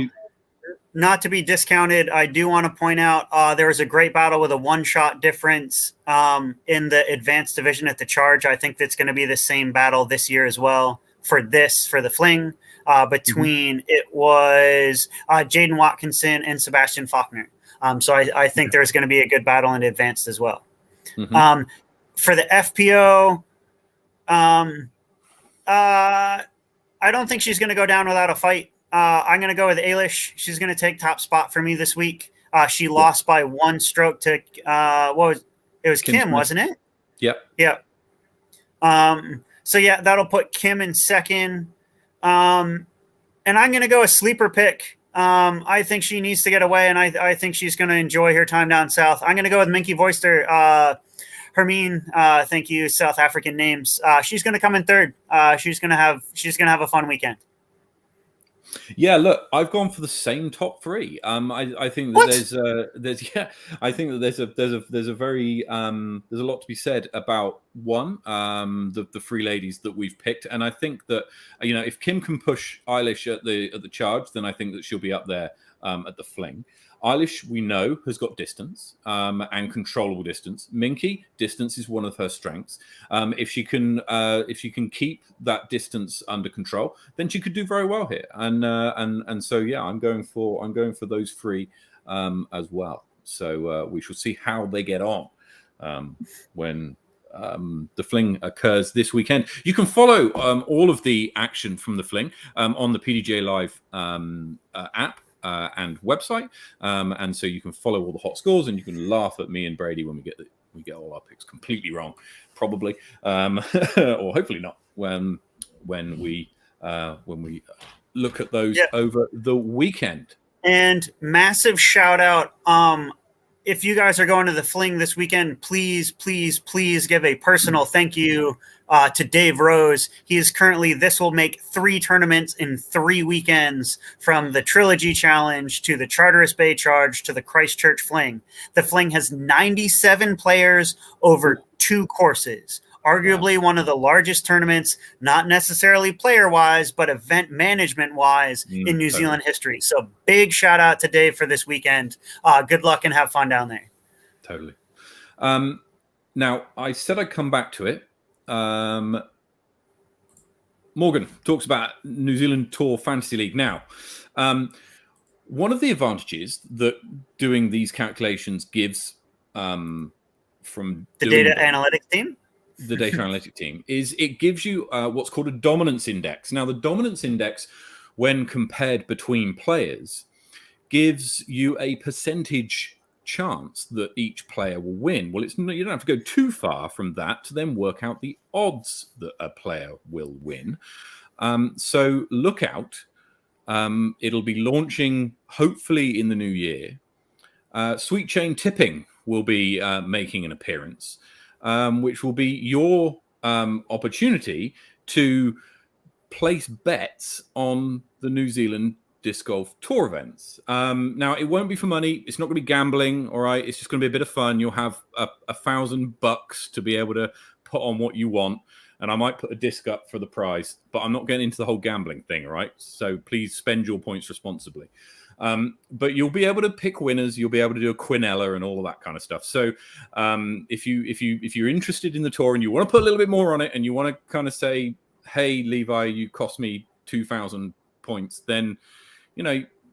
not to be discounted, I do want to point out there was a great battle with a 1-shot difference in the advanced division at the charge. I think that's going to be the same battle this year as well for the Fling. Between it was Jaden Watkinson and Sebastian Faulkner. So I think there's going to be a good battle in advanced as well. For the FPO, I don't think she's going to go down without a fight. I'm going to go with Ailish. She's going to take top spot for me this week. She lost by 1 stroke to it was Kim, wasn't it? Yep. Yep. So yeah, that'll put Kim in 2nd. And I'm going to go a sleeper pick. I think she needs to get away, and I think she's going to enjoy her time down south. I'm going to go with Minky Voister. Hermine, thank you, South African names. She's going to come in 3rd. She's going to have a fun weekend. Yeah, look, I've gone for the same top 3. I think that there's a very there's a lot to be said about one, the 3 ladies that we've picked, and I think that if Kim can push Eilish at the charge, then I think that she'll be up there at the Fling. Eilish, we know, has got distance and controllable distance. Minky, distance is one of her strengths. If she can keep that distance under control, then she could do very well here. And so yeah, I'm going for those 3 as well. So we shall see how they get on when the Fling occurs this weekend. You can follow all of the action from the Fling on the PDJ Live app. And website, and so you can follow all the hot scores, and you can laugh at me and Brady when we get all our picks completely wrong, probably, or hopefully not when we look at those over the weekend. And massive shout out. If you guys are going to the Fling this weekend, please give a personal thank you to Dave Rose. This will make 3 tournaments in 3 weekends, from the Trilogy Challenge to the Charteris Bay Charge to the Christchurch Fling. The Fling has 97 players over 2 courses. Arguably one of the largest tournaments, not necessarily player-wise, but event management-wise in New Zealand history. So big shout-out to Dave for this weekend. Good luck and have fun down there. Totally. Now, I said I'd come back to it. Morgan talks about New Zealand Tour Fantasy League. Now, one of the advantages that doing these calculations gives from the data analytics team, the data analytic team, is it gives you what's called a dominance index. Now, the dominance index, when compared between players, gives you a percentage chance that each player will win. Well, you don't have to go too far from that to then work out the odds that a player will win. So look out. It'll be launching hopefully in the new year. Sweet Chain Tipping will be making an appearance, which will be your opportunity to place bets on the New Zealand Disc Golf Tour events. Now, it won't be for money. It's not going to be gambling, all right? It's just going to be a bit of fun. You'll have $1,000 to be able to put on what you want, and I might put a disc up for the prize, but I'm not getting into the whole gambling thing, all right? So please spend your points responsibly. But you'll be able to pick winners. You'll be able to do a quinella and all of that kind of stuff. So if you're interested in the tour and you want to put a little bit more on it, and you want to kind of say, hey, Levi, you cost me 2,000 points, then,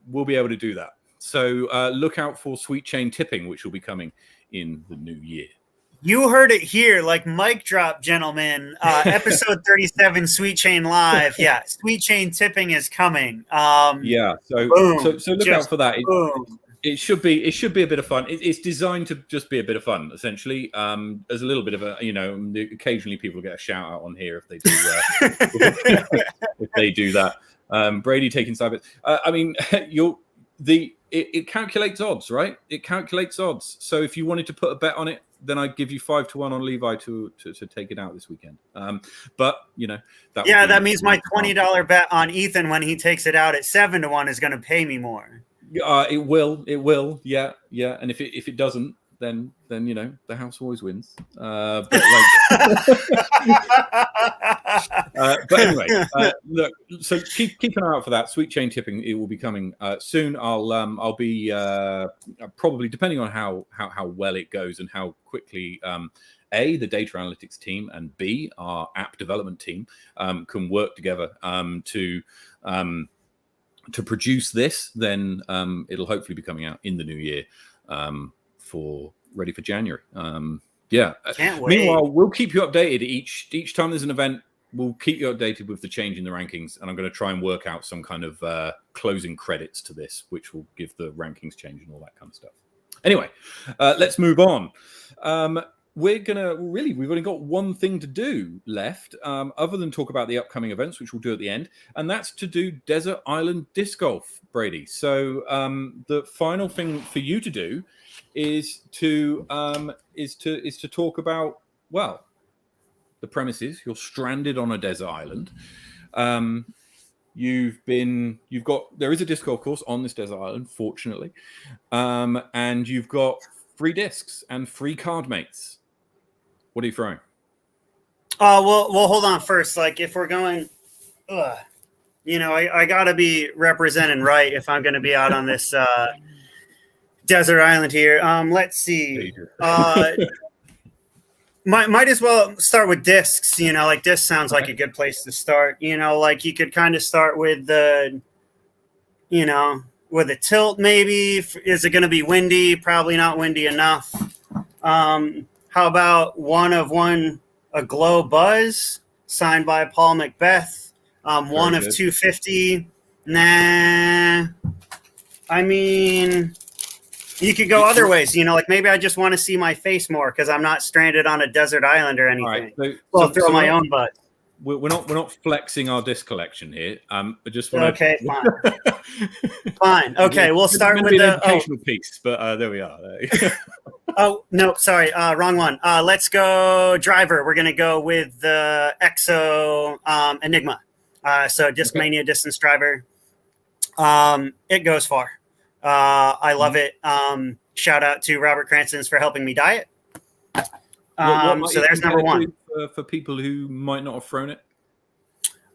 we'll be able to do that. So look out for Sweet Chain tipping, which will be coming in the new year. You heard it here, like mic drop, gentlemen. Episode 37, Sweet Chain Live. Yeah, Sweet Chain tipping is coming. So look out for that. It should be a bit of fun. It's designed to just be a bit of fun, essentially. There's a little bit of occasionally people get a shout out on here if they do if they do that. Brady taking side bets. It calculates odds, right? It calculates odds. So if you wanted to put a bet on it, then I'd give you 5-1 on Levi to take it out this weekend. That means my $20 bet on Ethan when he takes it out at 7-1 is going to pay me more. It will. Yeah. And if it doesn't, then the house always wins. But anyway, look. So keep an eye out for that Sweet Chain tipping. It will be coming soon. I'll be probably, depending on how well it goes and how quickly A, the data analytics team, and B, our app development team can work together to produce this. Then it'll hopefully be coming out in the new year. Ready for January. Can't wait. Meanwhile, we'll keep you updated each time there's an event. We'll keep you updated with the change in the rankings, and I'm going to try and work out some kind of closing credits to this, which will give the rankings change and all that kind of stuff. Anyway, let's move on. We've only got one thing to do left, other than talk about the upcoming events, which we'll do at the end, and that's to do Desert Island Disc Golf, Brady. So the final thing for you to do is to talk about, well, the premise is you're stranded on a desert island. There is a disc golf course on this desert island, fortunately, and you've got free discs and free card mates. What are you throwing? Well, hold on first. Like, if we're going, I gotta be representing right if I'm gonna be out on this desert island here. Let's see. Might as well start with discs. Disc sounds like a good place to start. You could kind of start with the, with a tilt maybe. Is it going to be windy? Probably not windy enough. How about one of one, a Glow Buzz signed by Paul Macbeth? One of 250. Nah. I mean, you could go other ways, maybe I just want to see my face more because I'm not stranded on a desert island or anything. Right, so throw my own butt. We're not flexing our disc collection here. I just want to. Okay, fine. Okay, we'll start with the educational piece, but there we are. Oh no, sorry, wrong one. Let's go driver. We're gonna go with the EXO Enigma. So Discmania Distance Driver. It goes far. I love it. Shout out to Robert Cranston's for helping me diet. So there's number one. For people who might not have thrown it?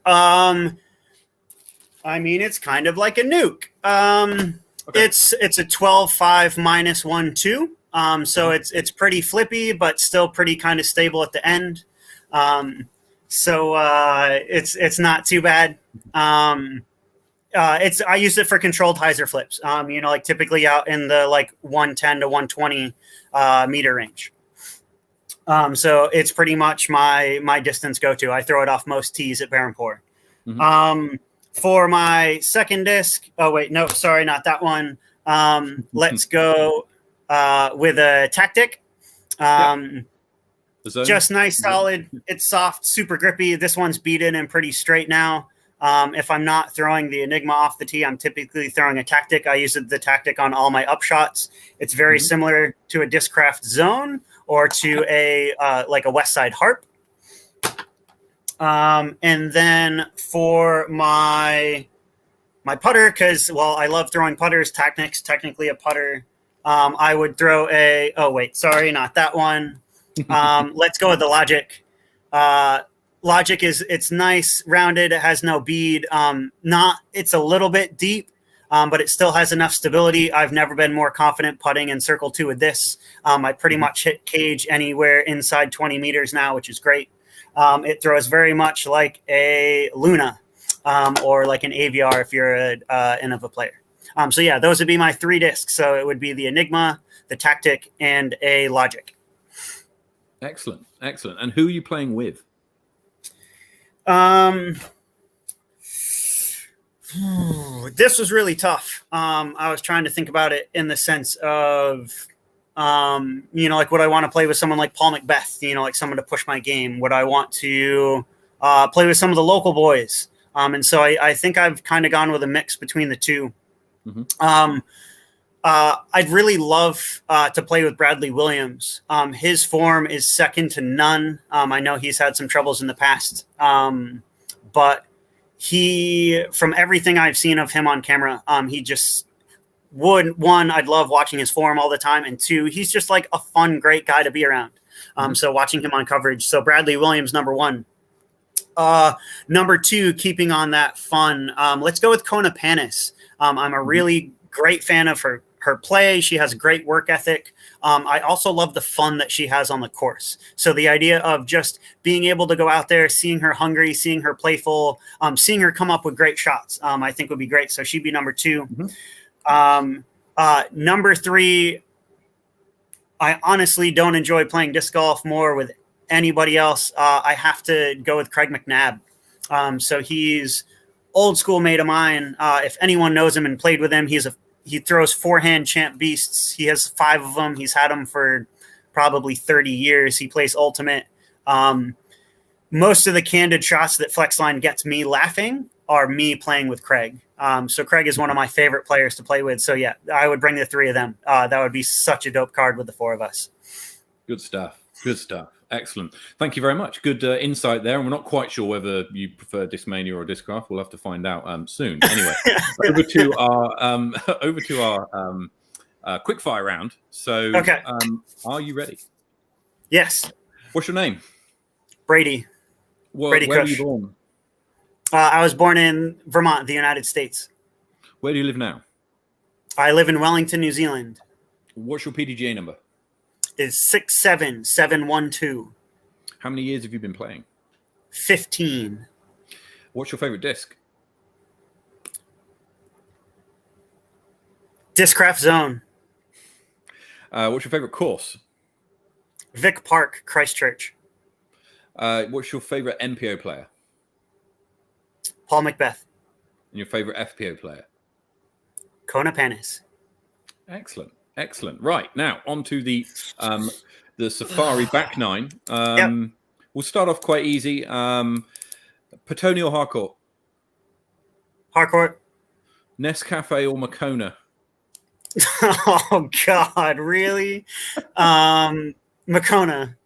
I mean, it's kind of like a nuke. It's a 12.5 minus 1.2. So it's pretty flippy, but still pretty kind of stable at the end. So it's not too bad. I use it for controlled hyzer flips. Typically out in the 110 to 120 meter range. So it's pretty much my distance go-to. I throw it off most tees at Berhampore. Mm-hmm. For my second disc, oh wait, no, sorry, not that one. Let's go with a Tactic. Just nice, solid. It's soft, super grippy. This one's beaten and pretty straight now. If I'm not throwing the Enigma off the tee, I'm typically throwing a Tactic. I use the Tactic on all my upshots. It's very similar to a Discraft Zone or to a West Side Harp. And then for my putter, because, I love throwing putters. Tactic's technically a putter. I would throw sorry, not that one. Let's go with the Logic. Logic it's nice, rounded. It has no bead. It's a little bit deep, but it still has enough stability. I've never been more confident putting in circle 2 with this. I pretty much hit cage anywhere inside 20 meters now, which is great. It throws very much like a Luna. or like an AVR if you're an Innova player. So yeah, those would be my 3 discs. So it would be the Enigma, the Tactic, and a Logic. Excellent. And who are you playing with? This was really tough. I was trying to think about it in the sense of, like, would I want to play with someone like Paul Macbeth, like someone to push my game? Would I want to play with some of the local boys? And so I think I've kind of gone with a mix between the two. Mm-hmm. I'd really love to play with Bradley Williams. His form is second to none. I know he's had some troubles in the past, but from everything I've seen of him on camera, he just one, I'd love watching his form all the time. And 2, he's just like a fun, great guy to be around. So watching him on coverage. So Bradley Williams, number 1. Number 2, keeping on that fun. Let's go with Kona Panis. I'm a really great fan of her play. She has great work ethic. I also love the fun that she has on the course. So the idea of just being able to go out there, seeing her hungry, seeing her playful, seeing her come up with great shots, I think would be great. So she'd be number 2. Number 3, I honestly don't enjoy playing disc golf more with anybody else. I have to go with Craig McNabb. So he's old school mate of mine. If anyone knows him and played with him, he throws forehand champ beasts. He has 5 of them. He's had them for probably 30 years. He plays ultimate. Most of the candid shots that Flexline gets me laughing are me playing with Craig. So Craig is one of my favorite players to play with. So yeah, I would bring the 3 of them. That would be such a dope card with the 4 of us. Good stuff. Excellent. Thank you very much. Good insight there. And we're not quite sure whether you prefer Discmania or Discraft. We'll have to find out soon. Anyway, over to our quickfire round. So, okay. Are you ready? Yes. What's your name? Brady. Brady Kuech. Where were you born? I was born in Vermont, the United States. Where do you live now? I live in Wellington, New Zealand. What's your PDGA number? Is 67712. How many years have you been playing? 15. What's your favorite disc? Discraft Zone. What's your favorite course? Vic Park, Christchurch. What's your favorite NPO player? Paul Macbeth. And your favorite FPO player? Kona Panis. Excellent. Right, now on to the Safari back 9. Yep. We'll start off quite easy. Petone or Harcourt? Harcourt. Nescafe or Makona? Oh God, really? Makona.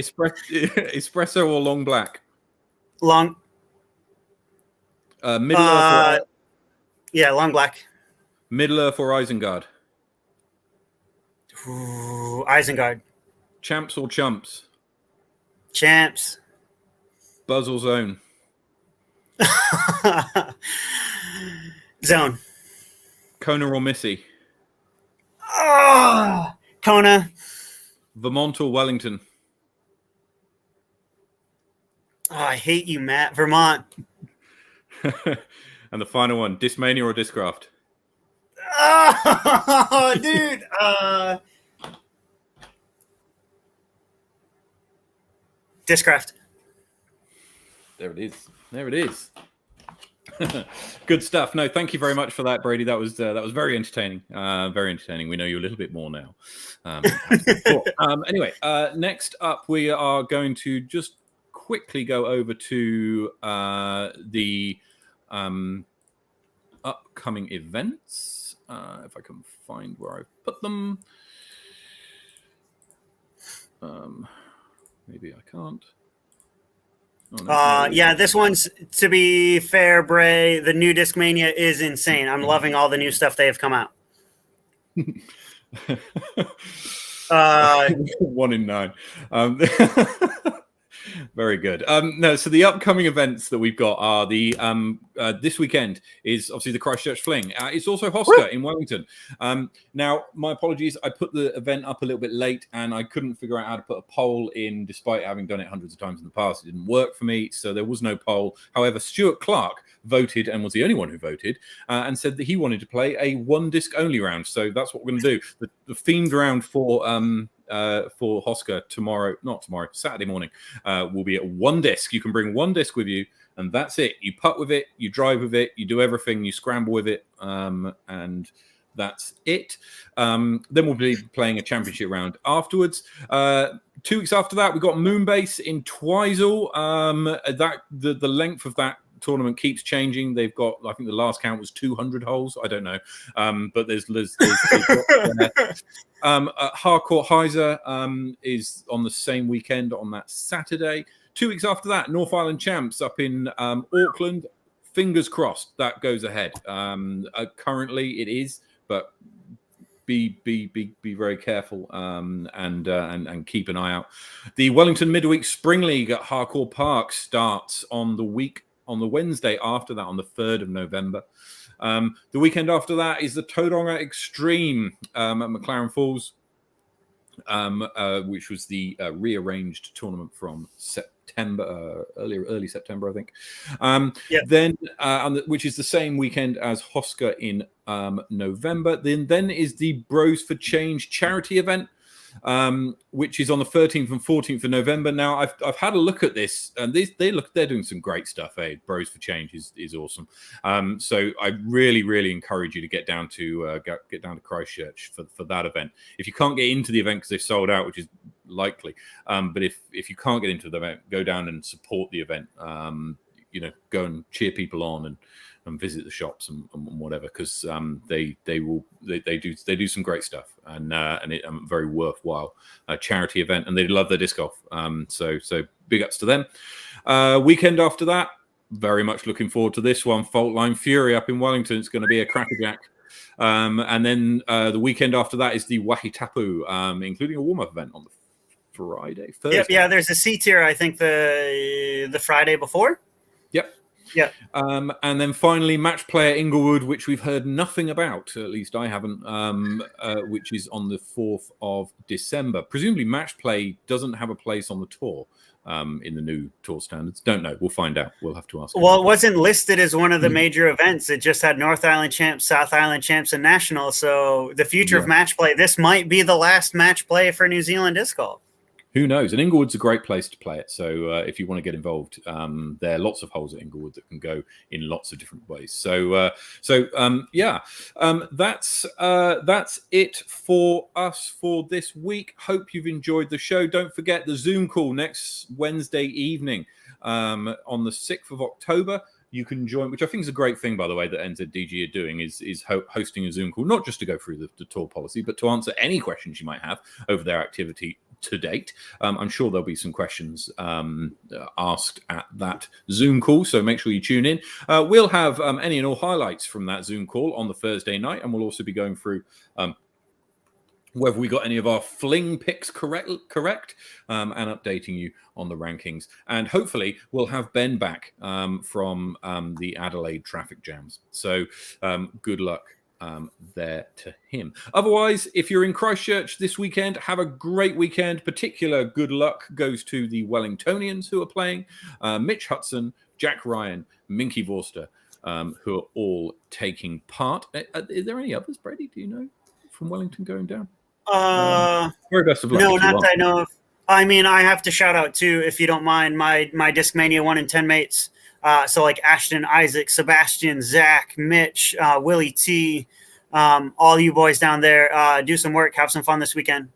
Espresso or long black? Long. Middle Earth. Yeah, long black. Middle Earth or Isengard? Ooh, Isengard. Champs or Chumps? Champs. Buzz or Zone? Zone. Kona or Missy? Oh, Kona. Vermont or Wellington? Oh, I hate you, Matt. Vermont. And the final one, Discmania or Discraft? Oh, dude. Discraft. There it is. Good stuff. No, thank you very much for that, Brady. That was very entertaining. Very entertaining. We know you a little bit more now. Anyway, next up, we are going to just quickly go over to the upcoming events. If I can find where I've put them. Maybe I can't. Oh, no, yeah, this one's, to be fair, Bray, the new Discmania is insane. I'm loving all the new stuff they have come out. 1 in 9. Very good. No, so the upcoming events that we've got are the this weekend is obviously the Christchurch Fling. It's also Hosker in Wellington. Now, my apologies, I put the event up a little bit late and I couldn't figure out how to put a poll in, despite having done it hundreds of times in the past. It didn't work for me, so there was no poll. However, Stuart Clark voted and was the only one who voted and said that he wanted to play a one disc only round. So that's what we're going to do. The themed round for Hosker Saturday morning, will be at one disc. You can bring one disc with you, and that's it. You putt with it, you drive with it, you do everything, you scramble with it, and that's it. Then we'll be playing a championship round afterwards. 2 weeks after that, we've got Moonbase in Twizel. The length of that tournament keeps changing. They've got, I think the last count was 200 holes. I don't know, but there's Harcourt Heiser is on the same weekend on that Saturday. 2 weeks after that, North Island Champs up in Auckland. Fingers crossed that goes ahead. Currently, it is, but be very careful and keep an eye out. The Wellington Midweek Spring League at Harcourt Park starts on the Wednesday after that, on the 3rd of November. The weekend after that is the Tauranga Extreme at McLaren Falls, which was the rearranged tournament from September, early September, I think. Then, which is the same weekend as Hosker in November. Then is the Bros for Change charity event, which is on the 13th and 14th of November. Now, I've had a look at this, and they're doing some great stuff. Bros for Change is awesome. So I really encourage you to get down to Christchurch for that event. If you can't get into the event because they've sold out, which is likely, but if you can't get into the event, go down and support the event. Go and cheer people on and visit the shops and whatever, because they do some great stuff, and very worthwhile charity event, and they love their disc golf. So big ups to them. Weekend after that, very much looking forward to this one. Fault Line Fury up in Wellington. It's going to be a crackerjack. And then the weekend after that is the Wahitapu, including a warm-up event on the Thursday. Yeah. There's a C tier, I think the Friday before. Yep. Yeah. And then finally, Match Play at Inglewood, which we've heard nothing about, at least I haven't, which is on the 4th of December. Presumably Match Play doesn't have a place on the tour in the new tour standards. Don't know. We'll find out. We'll have to ask. Well, it wasn't listed as one of the major events. It just had North Island Champs, South Island Champs, and National. So the future of Match Play, this might be the last Match Play for New Zealand disc golf. Who knows? And Inglewood's a great place to play it. So if you want to get involved, there are lots of holes at Inglewood that can go in lots of different ways. That's it for us for this week. Hope you've enjoyed the show. Don't forget the Zoom call next Wednesday evening on the 6th of October. You can join, which I think is a great thing, by the way, that NZDG are doing, is hosting a Zoom call, not just to go through the tour policy, but to answer any questions you might have over their activity to date. I'm sure there'll be some questions asked at that Zoom call, so make sure you tune in. We'll have any and all highlights from that Zoom call on the Thursday night, and we'll also be going through whether we got any of our Fling picks correct, and updating you on the rankings. And hopefully we'll have Ben back from the Adelaide traffic jams. So good luck there to him. Otherwise, if you're in Christchurch this weekend, have a great weekend. Particular good luck goes to the Wellingtonians who are playing, Mitch Hudson, Jack Ryan, Minky Vorster, who are all taking part. Are there any others, Brady? Do you know from Wellington going down? Very best of luck. No, not that I know of. I mean, I have to shout out too, if you don't mind, my Discmania 1 in 10 mates. So like Ashton, Isaac, Sebastian, Zach, Mitch, Willie T, all you boys down there, do some work, have some fun this weekend.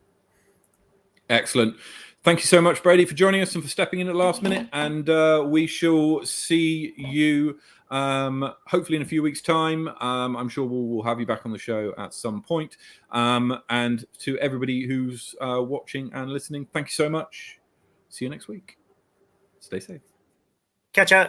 Excellent. Thank you so much, Brady, for joining us and for stepping in at the last minute. And we shall see you hopefully in a few weeks' time. I'm sure we'll have you back on the show at some point. And to everybody who's watching and listening, thank you so much. See you next week. Stay safe. Catch ya.